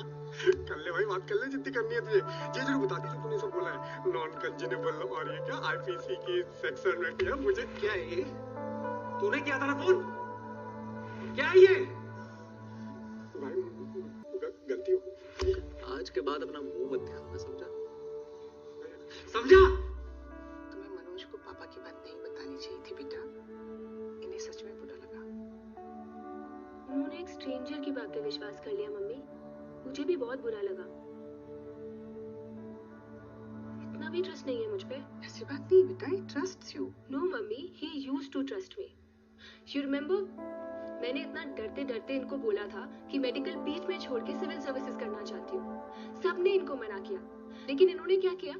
कर ले भाई, बात कर ले जितनी करनी है तुझे। ये जो बता दी जो तूने सब बोला है, नॉन कंजेनेबल और ये क्या आईपीसी की सेक्शन में किया, मुझे क्या है ये? तूने किया था ना फोन? क्या है ये? भाई गलती हो गई। आज के बाद अपना मुंह मत दिखाना, समझा? समझा? तुम्हें मनोज को पापा की बात नहीं बतानी चाहिए थी बेटा। इन्हें सच में बुरा लगा। उन्होंने एक स्ट्रेंजर की बात पे विश्वास कर लिया मम्मी। मुझे भी बहुत बुरा लगा। इतना भी ट्रस्ट नहीं है मुझ पे। ऐसी बात नहीं बेटा, he trusts you. No mummy, he used to trust me. You remember, मैंने इतना डरते डरते इनको बोला था कि मेडिकल बीच में छोड़ के सिविल सर्विसेज करना चाहती हूँ। सबने इनको मना किया, लेकिन इन्होंने क्या किया?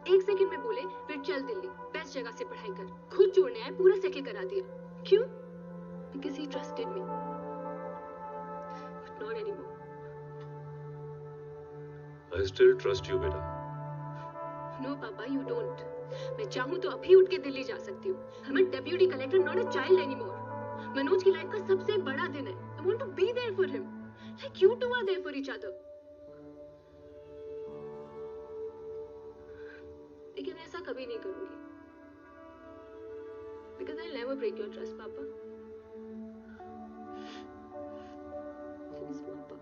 1 सेकंड में बोले फिर चल दिल्ली, बेस्ट जगह से पढ़ाई कर। खुद छोड़ने आए, पूरा सेटल करा दिया। क्यों? Because he trusted me, but not anymore. I still trust you, बेटा। नो पापा, यू डोंट। मैं चाहूँ तो अभी उठ के दिल्ली जा सकती हूँ। I'm a deputy collector, not a child anymore। Manoj की लाइफ का सबसे बड़ा दिन है। I want to be there for him। Like you two are there for each other. लेकिन मैं ऐसा कभी नहीं करूंगी. Because I'll never break your trust, Papa. Please, Papa.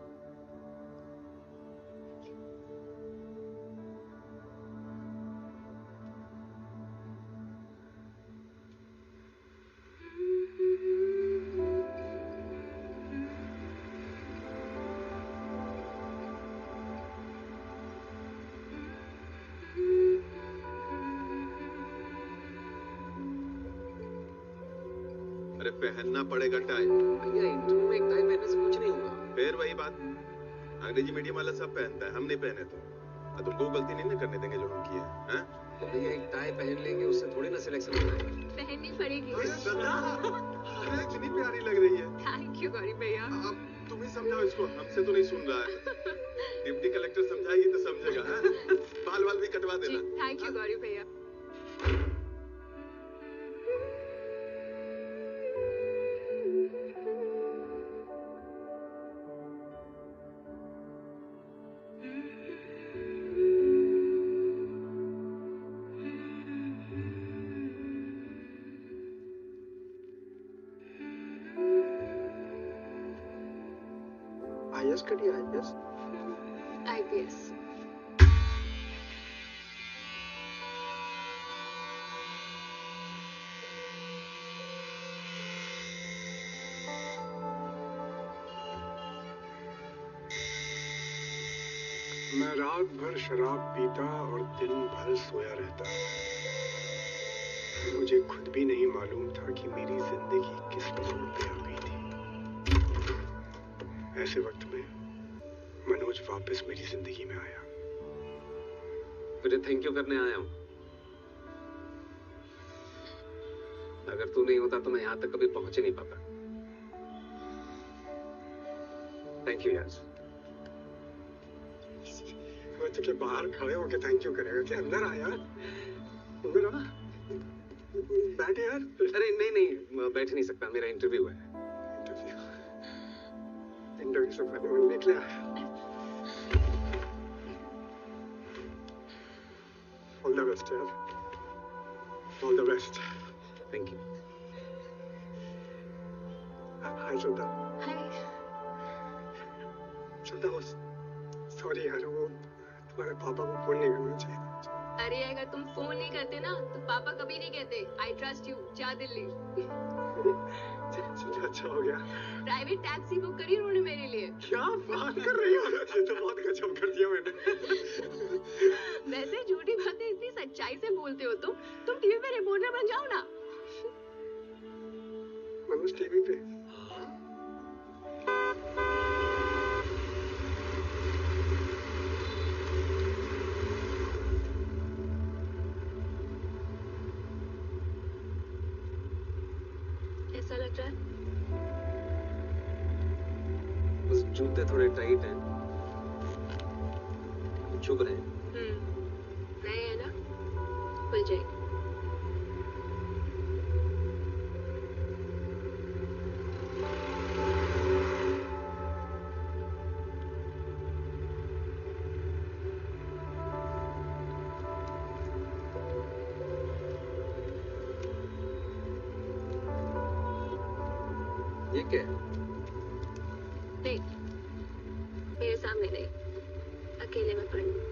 अरे पहनना पड़ेगा टाई। भैया इंटरव्यू में एक टाई पहनने से कुछ नहीं होगा। फिर वही बात, अंग्रेजी मीडियम वाला सब पहनता है, हम नहीं पहने तो तुमको गलती नहीं ना करने देंगे जो हम किए हैं। भैया एक टाई पहन लेंगे उससे थोड़ी ना सिलेक्शन होना है। पहननी पड़ेगी. अरे इतनी प्यारी लग रही है। Thank you, गौरी भैया. अब तुम ही समझाओ इसको, हमसे तो नहीं सुन रहा है। डिप्टी कलेक्टर समझाएगी तो समझेगा। बाल वाल भी कटवा देना। Thank you, गौरी भैया. IAS करिए IAS. IPS. मैं रात भर शराब पीता और दिन भर सोया रहता. मुझे खुद भी नहीं मालूम था कि मेरी जिंदगी किस मोड़ पे आ गई थी. ऐसे वक्त में मनोज वापस मेरी जिंदगी में आया. तुझे थैंक यू करने आया हूँ. अगर तू नहीं होता तो मैं यहाँ तक कभी पहुंच ही नहीं पाता. थैंक यू यार. मैं तुझे बाहर खड़े होके थैंक यू करेगा कि अंदर आ यार. अंदर आ. बैठ यार. अरे नहीं बैठ नहीं सकता, मेरा इंटरव्यू है. इंटरव्यू से पहले मैंने देख लिया. ऑल द बेस्ट यार. All the best. Thank you. Hi Shraddha. Hi. श्रद्धा बस सॉरी यार, वो तुम्हारे पापा को फोन नहीं करना चाहिए. अरे अगर तुम फोन नहीं करते ना तो पापा कभी नहीं कहते आई ट्रस्ट यू, जा दिल्ली. अच्छा हो गया. प्राइवेट टैक्सी बुक करी उन्होंने मेरे लिए. क्या बात कर रही हो? ये तो बहुत गजब कर दिया मैंने. वैसे झूठी बातें इतनी सच्चाई से बोलते हो तुम टीवी पे रिपोर्टर बन जाओ ना. मनोज टीवी पे. ऐसा लग रहा है. बस जूते थोड़े टाइट हैं, चुभ रहे हैं. नए है ना, खुल जाएगी. ये क्या है? नहीं, मेरे सामने नहीं, अकेले में पढ़ना.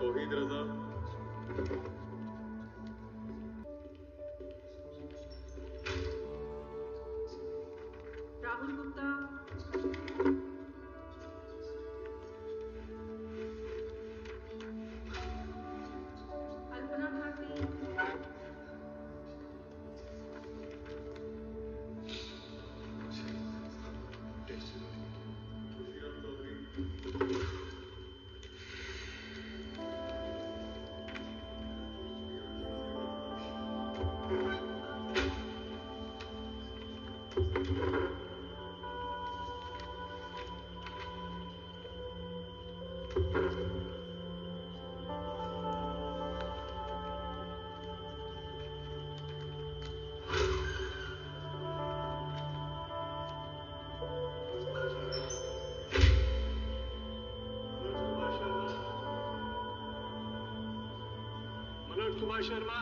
Tauheed Raza, Rahul Gupta, Alpana Bharti, Manoj Kumar Sharma.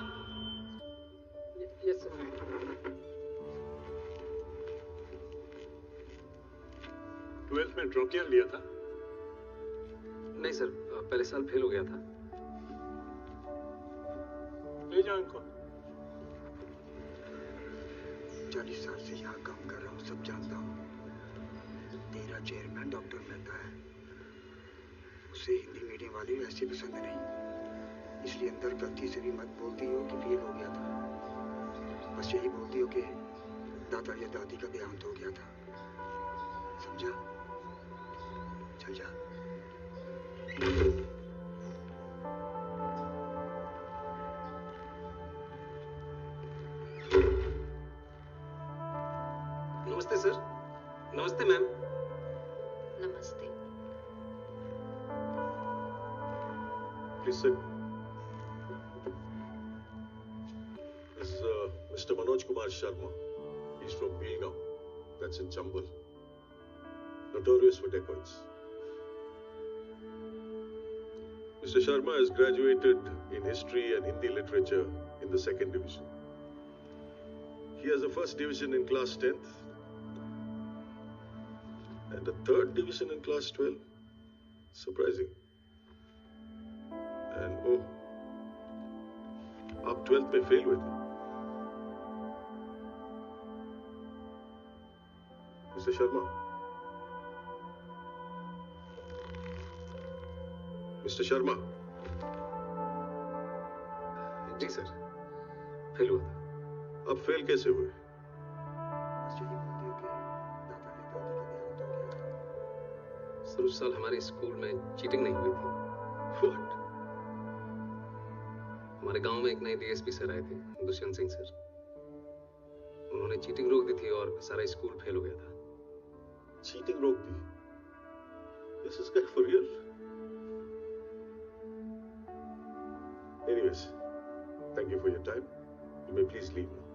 Yes sir. Twelfth में ड्रॉप ईयर लिया था? नहीं सर, पहले साल फेल हो गया था। ले जाओ इनको। 40 साल से यहाँ काम कर रहा हूँ, सब जानता हूँ। तेरा चेयरमैन डॉक्टर मेहता है, उसे हिंदी मीडियम वाली वैसे पसंद नहीं, इसलिए अंदर गलती से भी मत बोलती हो कि फेल हो गया था। बस यही बोलती हो कि दादा या दादी का देहांत हो गया था। समझा? चल जा। नमस्ते सर। नमस्ते मैम। नमस्ते। Please sit. This is Mr. Manoj Kumar Sharma. He's from Belgaum. That's in Chambal. Notorious for dacoits. Mr. Sharma has graduated in history and Hindi literature in the 2nd division. He has a 1st division in class 10th and a 3rd division in class 12. Surprising. And oh, आप 12th में fail हुए थे। Mister Sharma, mister Sharma. जी sir, fail हुआ था। आप fail कैसे हुए? बस यही बोलती हो कि दादा या दादी का देहांत हो गया था। सर उस साल हमारे स्कूल में चीटिंग नहीं हुई थी। What? हमारे गांव में एक नए डीएसपी सर आए थे, दुष्यंत सिंह सर। उन्होंने चीटिंग रोक दी थी और सारा स्कूल फेल हो गया था। चीटिंग रोक दी? This is guy for real? Anyways, thank you for your time. You may please leave now.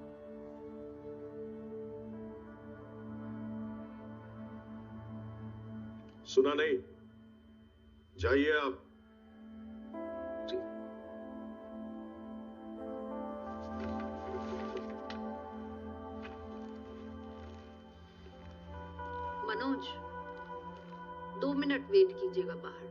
सुना नहीं? जाइए आप। जी। मनोज, 2 मिनट वेट कीजिएगा बाहर।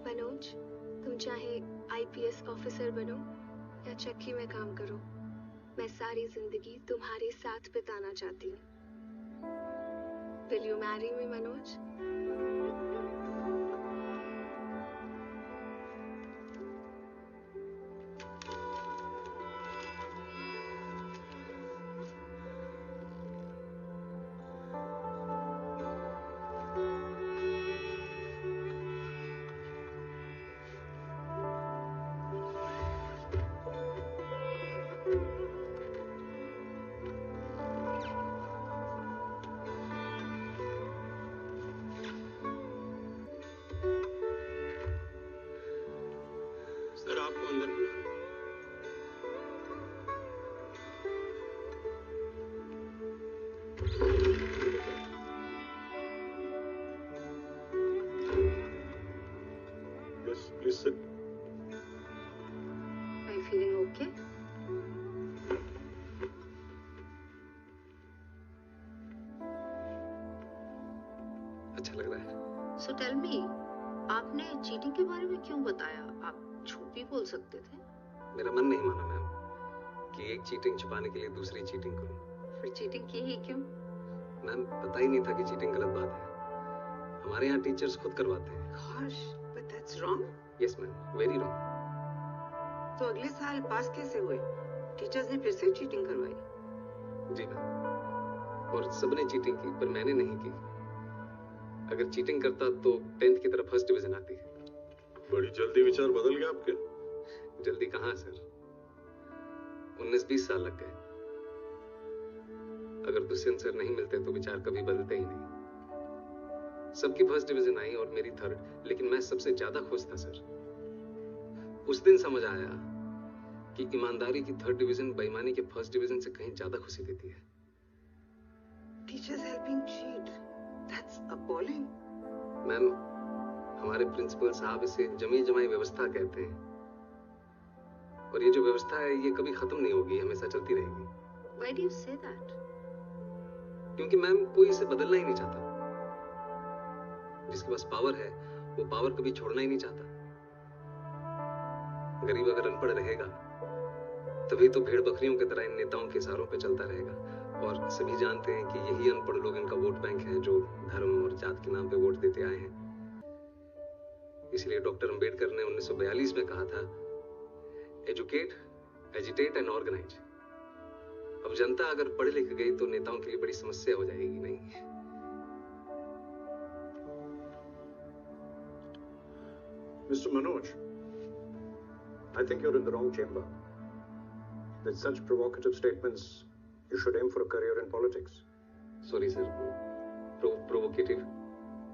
मनोज, तुम चाहे आईपीएस ऑफिसर बनो या चक्की में काम करो, मैं सारी जिंदगी तुम्हारे साथ बिताना चाहती हूँ। Will you marry me, Manoj? Sir आपको अंदर बुला रहे हैं। Yes, please sit. Are you feeling okay? अच्छा लग रहा है। So tell me, आपने चीटिंग के बारे में क्यों बताया? आप झूठ भी बोल सकते थे। मेरा मन नहीं माना मैम कि एक चीटिंग छुपाने के लिए दूसरी चीटिंग करूं। फिर चीटिंग की ही क्यों? मैम पता ही नहीं था कि चीटिंग गलत बात है। हमारे यहाँ टीचर्स खुद करवाते हैं। Gosh, but that's wrong. Yes ma'am, very wrong. तो अगले साल पास कैसे हुए? टीचर्स ने फिर से चीटिंग करवाई। जी मैम, और सबने चीटिंग की पर मैंने नहीं की। अगर चीटिंग करता तो 10th की तरफ फर्स्ट डिवीजन आती। बड़ी जल्दी विचार बदल गए आपके। जल्दी कहाँ सर, 19-20 साल लग गए। अगर दुष्यंत सर नहीं मिलते तो विचार कभी बदलते ही नहीं। सबकी फर्स्ट डिवीजन आई और मेरी थर्ड, लेकिन मैं सबसे ज्यादा खुश था सर। उस दिन समझ आया कि ईमानदारी की थर्ड डिवीजन बेईमानी के फर्स्ट डिवीजन से कहीं ज्यादा खुशी देती है। Teachers helping cheat. That's appalling. Ma'am, हमारे प्रिंसिपल साहब इसे जमी जमाई व्यवस्था कहते हैं, और ये जो व्यवस्था है ये कभी खत्म नहीं होगी, हमेशा चलती रहेगी। Why do you say that? क्योंकि मैम कोई इसे बदलना ही नहीं चाहता। जिसके पास पावर है वो पावर कभी छोड़ना ही नहीं चाहता। गरीब अगर अनपढ़ रहेगा तभी तो भेड़ बकरियों की तरह इन नेताओं के इशारों पे चलता रहेगा, और सभी जानते हैं कि यही अनपढ़ लोग इनका वोट बैंक है जो धर्म और जात के नाम पे वोट देते आए हैं। इसलिए डॉक्टर अंबेडकर ने 1942 में कहा था, एजुकेट, एजिटेट एंड ऑर्गेनाइज। अब जनता अगर पढ़ लिख गई तो नेताओं के लिए बड़ी समस्या हो जाएगी। नहीं Mr. Manoj, I think you're in the wrong chamber. With such provocative statements, you should aim for a career in politics. Sorry sir, provocative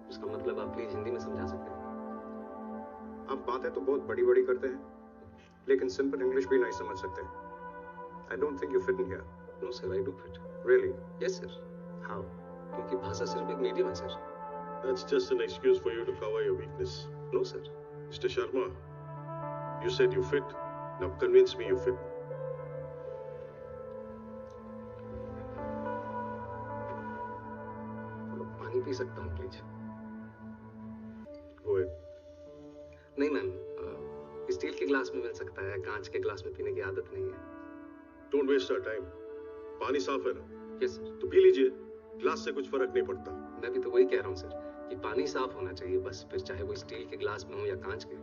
उसका मतलब आप प्लीज हिंदी में समझा सकते हैं? आप बातें तो बहुत बड़ी बड़ी करते हैं, लेकिन सिंपल इंग्लिश भी नहीं समझ सकते। I don't think you fit in here. No sir, I do fit. Really? Yes sir, How? क्योंकि भाषा सिर्फ एक मीडियम है sir. That's just an excuse for you to cover your weakness. No sir, Mr. Sharma, you said you fit. Now convince me you fit. पानी P सकता हूँ please? Go ahead. नहीं ma'am, steel के glass में मिल सकता है, कांच के ग्लास में पीने की आदत नहीं है। Don't waste our time. पानी साफ है ना? यस सर, तो पी लीजिए। ग्लास से कुछ फर्क नहीं पड़ता। मैं भी तो वही कह रहा हूँ सर कि पानी साफ होना चाहिए बस, फिर चाहे वो स्टील के ग्लास में हो या कांच के।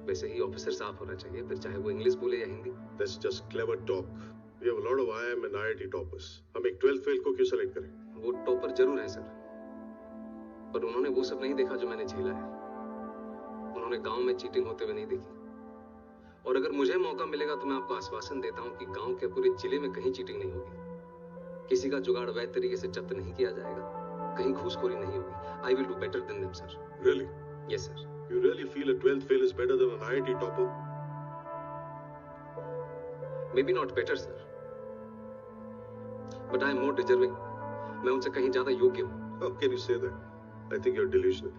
वैसे ही ऑफिसर साफ होना चाहिए, फिर चाहे वो इंग्लिश बोले या Hindi. That's just clever talk. We have a lot of IIM and IIT toppers. हम एक 12th फेल को क्यों सेलेक्ट करें? वो टॉपर जरूर है सर, पर उन्होंने वो सब नहीं देखा जो मैंने झेला है। उन्होंने गांव में चीटिंग होते हुए नहीं देखी। और अगर मुझे मौका मिलेगा तो मैं आपको आश्वासन देता हूं कि गांव के पूरे जिले में कहीं चीटिंग नहीं होगी, किसी का जुगाड़ वैध तरीके से जब्त नहीं किया जाएगा, कहीं घूसखोरी नहीं होगी। I will do better than them sir. Really? Yes sir. You really feel a 12th fail is better than an IIT topper? Maybe not better sir, but I am more deserving. मैं उनसे कहीं ज्यादा योग्य हूँ। How can you say that? I think you're delusional.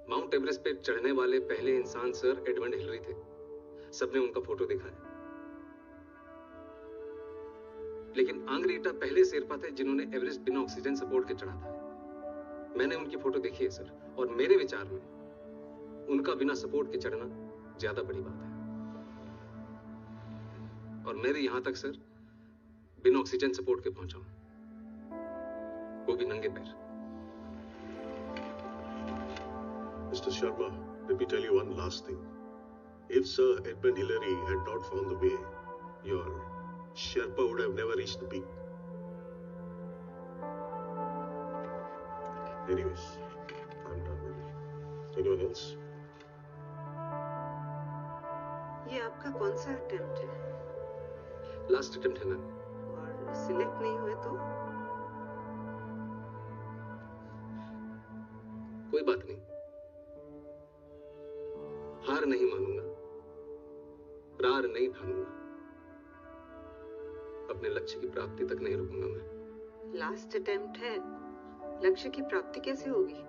Mount Everest पे चढ़ने वाले पहले इंसान सर एडमंड हिलरी थे। सबने उनका फोटो देखा है। लेकिन आंग्रीटा पहले शेरपा थे जिन्होंने एवरेस्ट बिना ऑक्सीजन सपोर्ट के चढ़ा था। मैंने उनकी फोटो देखी है सर, और मेरे विचार में उनका बिना सपोर्ट के चढ़ना ज्यादा बड़ी बात है। और मैं भी यहां तक सर बिना ऑक्सीजन सपोर्ट के पहुंचा हूं, वो भी नंगे पैर। Mr. Sharma, let me tell you one last thing. If Sir Edmund Hillary had not found the way, your Sherpa would have never reached the peak. Anyways, I'm done with it. Anyone else? ये आपका कौन सा attempt है? Last attempt है ma'am. और select नहीं हुए तो? कोई बात नहीं, हार नहीं मानूंगा, प्रार नहीं ठानूंगा, अपने लक्ष्य की प्राप्ति तक नहीं रुकूंगा मैं। लास्ट अटेम्प्ट है, लक्ष्य की प्राप्ति कैसे होगी?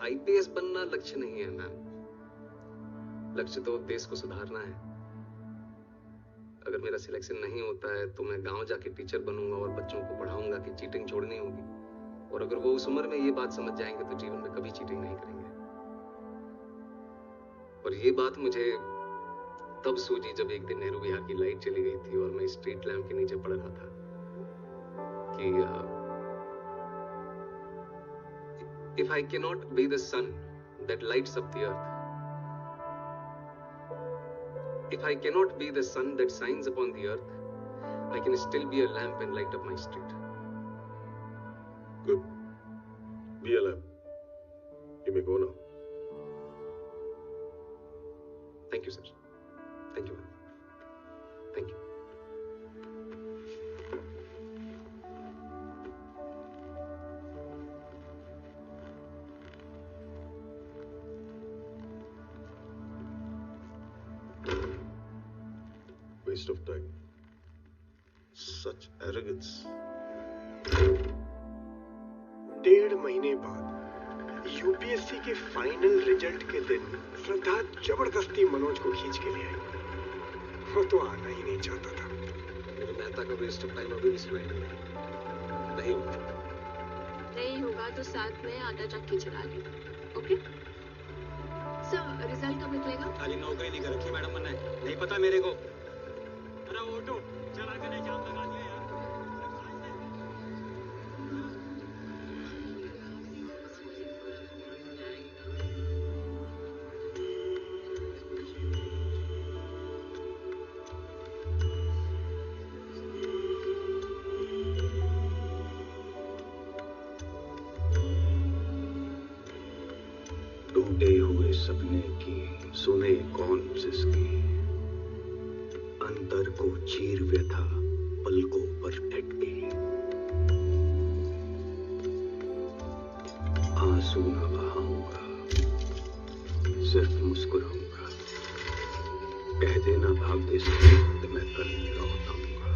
आईपीएस बनना लक्ष्य नहीं है मैम, लक्ष्य तो देश को सुधारना है। अगर मेरा सिलेक्शन नहीं होता है तो मैं गांव जाके टीचर बनूंगा और बच्चों को पढ़ाऊंगा कि चीटिंग छोड़नी होगी। और अगर वो उस उम्र में ये बात समझ जाएंगे तो जीवन में कभी चीटिंग नहीं करेंगे। और ये बात मुझे तब सूझी जब एक दिन नेहरू विहार की लाइट चली गई थी और मैं स्ट्रीट लैंप के नीचे पड़ रहा था कि if I cannot be the sun that lights up the earth, if I cannot be the sun that shines upon the earth, I can still be a lamp and light up my street. Good. Be a lamp. You may go now. Thank you, sir. Thank you, ma'am. Thank you. Waste of time. Such arrogance. 1.5 महीने बाद UPSC के final result के दिन श्रद्धा जबरदस्ती मनोज को खींच के ले आई। वो तो आना ही नहीं चाहता था। मेरे मेहता का वेस्ट ऑफ टाइम अभी भी स्पेंड नहीं होगा। नहीं होगा तो साथ में आटा चक्की चला ली। ओके सर, रिजल्ट कब निकलेगा? खाली नौकरी नहीं कर रखी मैडम मैंने, नहीं पता मेरे को। अरे ऑटो चला के जाम लगा दिया यार। टूटे हुए सपने की सुने कौन जिसकी, अंतर को चीर व्यथा पलकों पर अटके। आंसू न बहाऊंगा, सिर्फ मुस्कुराऊंगा। कह देना भाग्य से मैं कल लौट आऊंगा।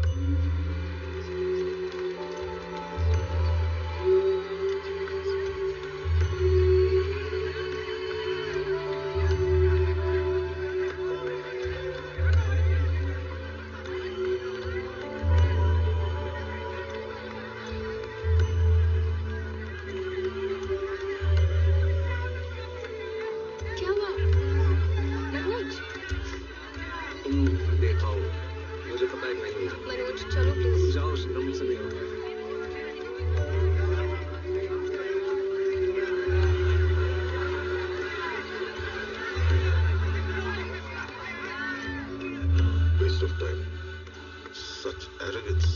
क्या हुआ मनोज? तुम देखाओ, मुझे पता है नहीं है। मनोज चलो प्लीज। जाओ, शिवम से नहीं होगा। Waste of time. Such arrogance.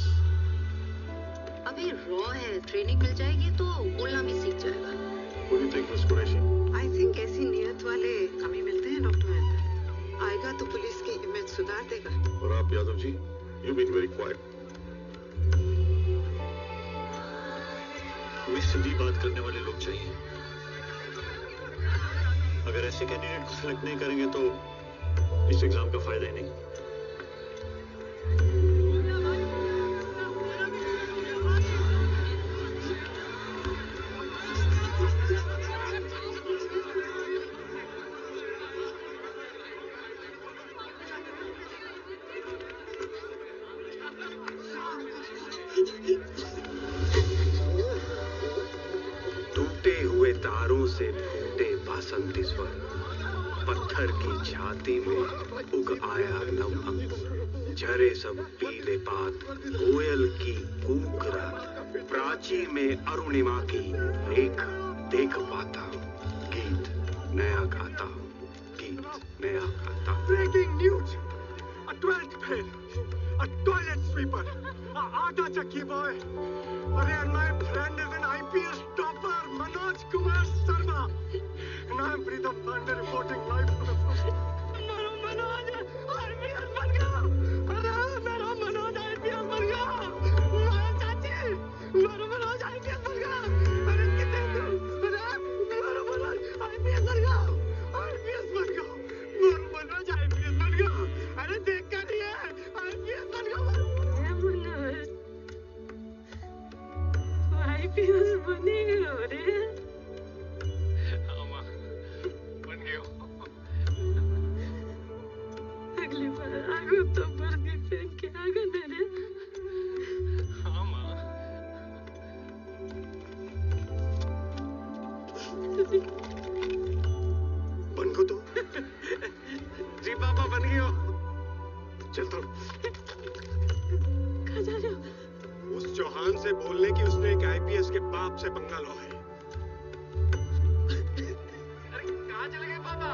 अभी रॉ है, ट्रेनिंग मिल जाएगी तो बोलना भी सीख जाएगा। What do you think, Miss Qureshi? I think ऐसी नियत वाले कमी मिलते हैं डॉक्टर महेंद्र। आएगा तो पुलिस की इमेज सुधार देगा। और आप Yadav ji, you've been very quiet. हमें सीधी बात करने वाले लोग चाहिए। अगर ऐसे कैंडिडेट को सिलेक्ट नहीं करेंगे तो इस एग्जाम का फायदा ही नहीं। टूटे हुए तारों से फूटे वासंती स्वर, पत्थर की छाती में उग आया नव अंकुर, झरे सब पीले पात, कोयल की कूक रात, प्राची में अरुणिमा की रेख देख पाता हूँ, गीत नया गाता हूँ, गीत नया गाता हूँ। Breaking news, a 12th fail, a toilet sweeper, a aata chakki boy, and my friend is an IPS topper, Manoj Kumar Sharma, and I am Pritam Pandey reporting live from the front. Manoj, IPS ban gaya, mera Manoj IPS ban gaya, chachi, mera Manoj IPS ban gaya, अरे कितने तू, अरे मेरा Manoj IPS ban gaya, IPS ban gaya, मेरा Manoj IPS ban gaya, अरे देख कर रही है, IPS ban gaya, Manoj, IPS बनेगा रे? अगली बार आगो तो वर्दी पहन के आगा ना रे? हाँ माँ। बन को तो जी पापा बन गए हो। चल तो कहाँ जा रहे हो? उस चौहान से बोलने की उसने एक आईपीएस के बाप से पंगा लो है। अरे कहाँ चले गए पापा?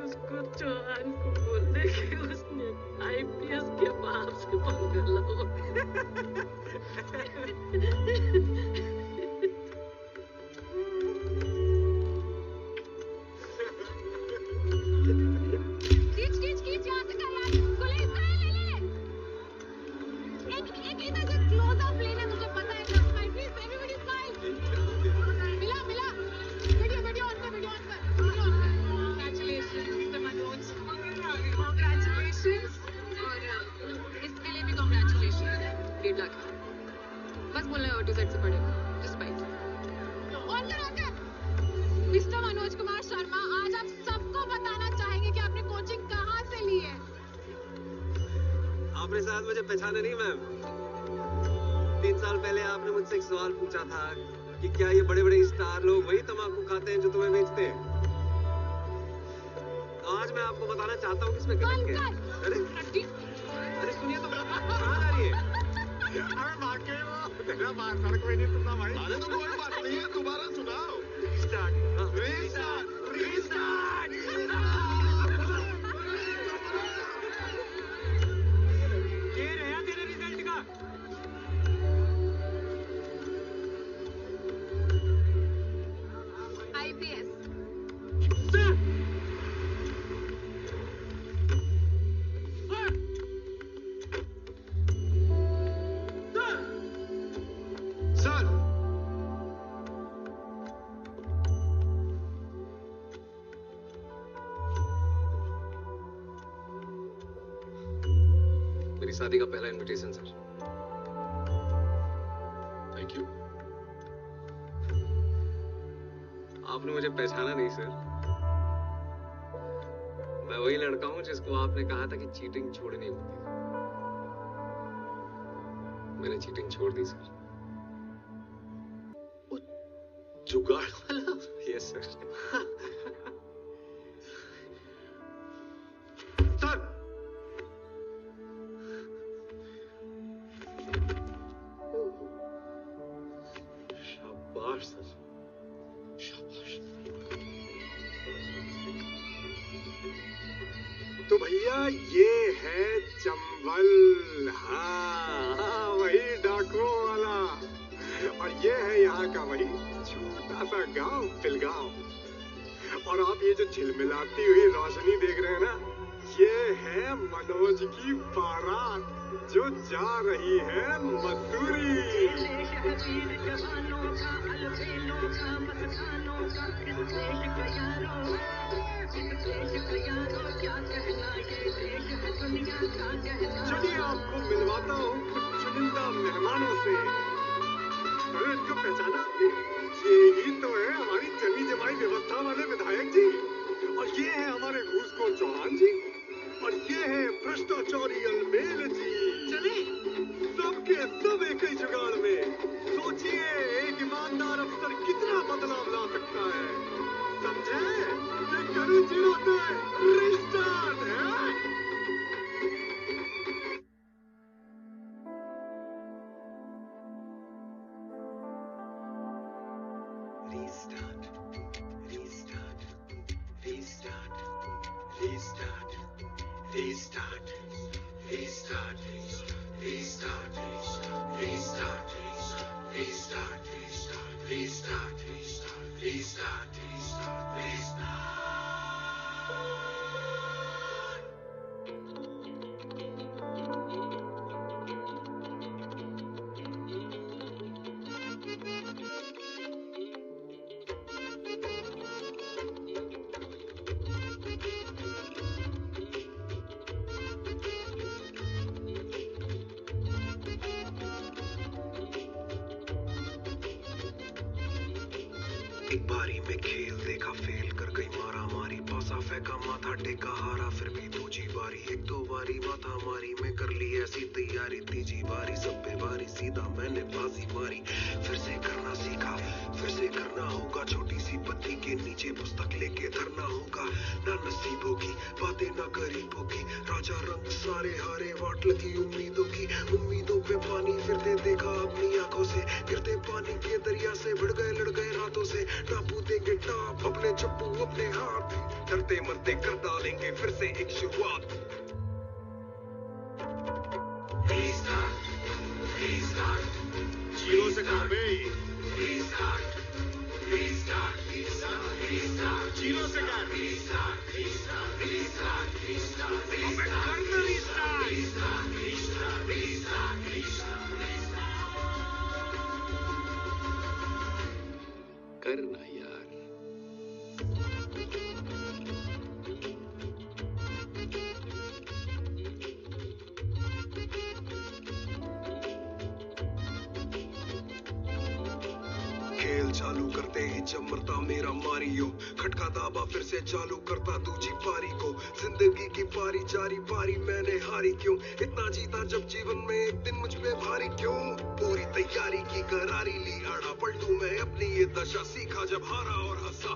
उसको चौहान को बोलने की उसने आईपीएस के बाप से पंगा लो। खींच यहाँ से कर यार, पुलिस का है, ले एक इधर से क्लोज अप लेना, मुझे पता है just my please everybody smile, मिला वीडियो ऑन कर, कांग्रेचुलेशंस मिस्टर मनोज, कांग्रेचुलेशंस, और इसके लिए भी कांग्रेचुलेशंस, गुड लक, बस बोलना है ऑटो सेट से पड़ेगा, जस्ट बाइट ऑन कर मिस्टर मनोज कुमार शर्मा, आज आप सबको बताना चाहेंगे कि आपने कोचिंग कहाँ से ली है। आपने शायद मुझे पहचाना नहीं मैम। 3 साल पहले आपने मुझसे एक सवाल पूछा था कि क्या ये बड़े बड़े स्टार लोग वही तंबाकू खाते हैं जो तुम्हें बेचते हैं। आज मैं आपको बताना चाहता हूँ कि इसमें गलत क्या है। अरे सुनिए तो, कहाँ जा रही है? अरे वाकई वो तेरा बात सड़क में नहीं सुनना भाई। अरे तो कोई बात नहीं है, दोबारा सुनाओ। ये रहा तेरे रिजल्ट का। आईपीएस सर मेरी शादी का पहला इनविटेशन सर। Thank you. आपने मुझे पहचाना नहीं सर। मैं वही लड़का हूं जिसको आपने कहा था कि चीटिंग छोड़नी होती है। मैंने चीटिंग छोड़ दी सर। जुगाड़ वाला। Yes sir. सर शाबाश सर, शाबाश। तो भैया ये है चंबल, हाँ वही डाकुओं वाला, और ये है यहाँ का वही छोटा सा गांव पिलगांव। और आप ये जो झिलमिलाती हुई रोशनी देख रहे हैं ना, ये है मनोज की बारात जो जा रही है मसूरी। चलिए आपको मिलवाता हूँ कुछ चुनिंदा मेहमानों से। अरे इनको पहचाना? यही तो है हमारी जमी जमाई व्यवस्था वाले विधायक जी, और ये है हमारे घूसखोर चौहान जी, और ये है भ्रष्टाचारी अलमेल जी। चले सबके सब एक ही जुगाड़ में। सोचिए एक ईमानदार अफसर कितना इनकलाब ला सकता है, समझे? ये करो जीरो से रिस्टार्ट है। एक बारी में खेल देखा, फेल कर गई मारा मारी, पासा फेंका माथा टेका हारा, फिर भी दूजी बारी, एक दो बारी माथा मारी, मैं कर ली ऐसी तैयारी, तीजी बारी सब पे बारी, सीधा मैंने बाजी मारी, फिर से करना सीखा, फिर से करना होगा, छोटी सी पत्ती के नीचे पुस्तक लेके धरना होगा, ना नसीबों की बातें ना गरीबों की, राजा रंग सारे हारे, वाट लगी उम्मीदों की, उम्मीदों पे पानी फिरते देखा अपनी आंखों से, गिरते पानी के दरिया से भिड़ गए लड़ गए रातों से, टापू देंगे टाप अपने चप्पू अपने हाथ, डरते मरते कर डालेंगे फिर से एक शुरुआत। जीरो से कहाँ बे? जीरो से कर। अबे करना करना यार। खेल चालू करते ही चमरता मेरा मारियो, खटका दाबा फिर से चालू करता दूजी पारी को, जिंदगी की पारी जारी पारी मैंने हारी क्यों, इतना जीता जब जीवन में एक दिन मुझ पे भारी क्यों, पूरी तैयारी की करारी ली, आड़ा पलटू मैं अपनी ये दशा, सीखा जब हारा और हंसा,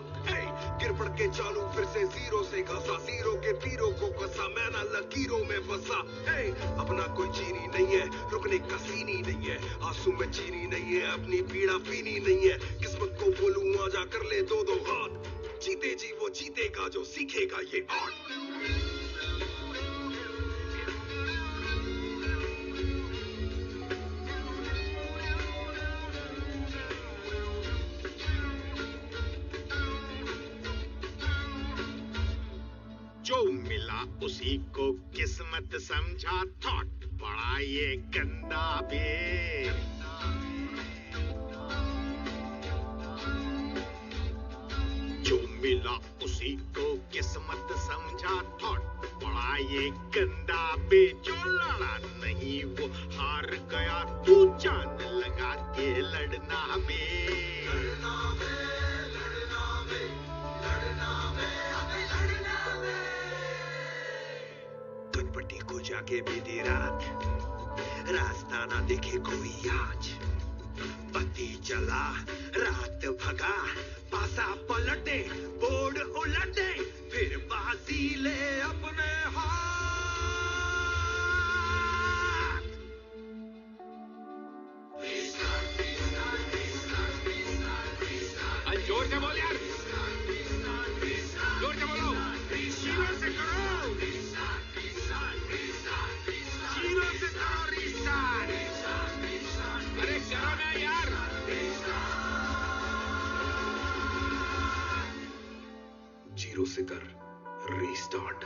गिर पड़ के चालू फिर से जीरो से घसा, जीरो के तीरों को कसा, मैं ना लकीरों में फंसा, अपना कोई चीनी नहीं है, रुकने का सीनी नहीं है, आंसू में चीनी नहीं है, अपनी पीड़ा पीनी नहीं है, किस्मत को बोलूं आजा कर ले दो दो हाथ, जीते जी वो जीतेगा जो सीखेगा ये आर्ट। जो मिला उसी को किस्मत समझा, थॉट बड़ा ये गंदा बे। जो मिला उसी को किस्मत समझा, थॉट बड़ा ये गंदा बे। जो लड़ा नहीं वो हार गया, तू जान लगा के लड़ना बे। गणपति को जाके बीती रात, रास्ता ना देखे कोई आज, बत्ती जला रात भगा, पासा पलटे बोर्ड उलटे, फिर बाजी ले अपने हाथ। जोर से बोल यार, जोर से बोलो। जीरो से करो, जीरो से करो रिस्टार्ट। अरे करो ना यार। जीरो से कर रीस्टार्ट।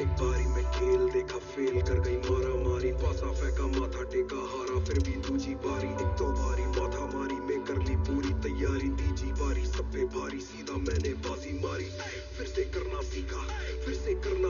एक बारी में खेल देखा, फेल कर गई मारा मारी, पासा फेंका माथा टेका हारा, फिर भी दूजी बारी, एक दो बारी माथा मारी, मैं कर ली पूरी तैयारी, तीजी बारी सब पे भारी, सीधा मैंने बाजी मारी, फिर से करना सीखा, फिर से करना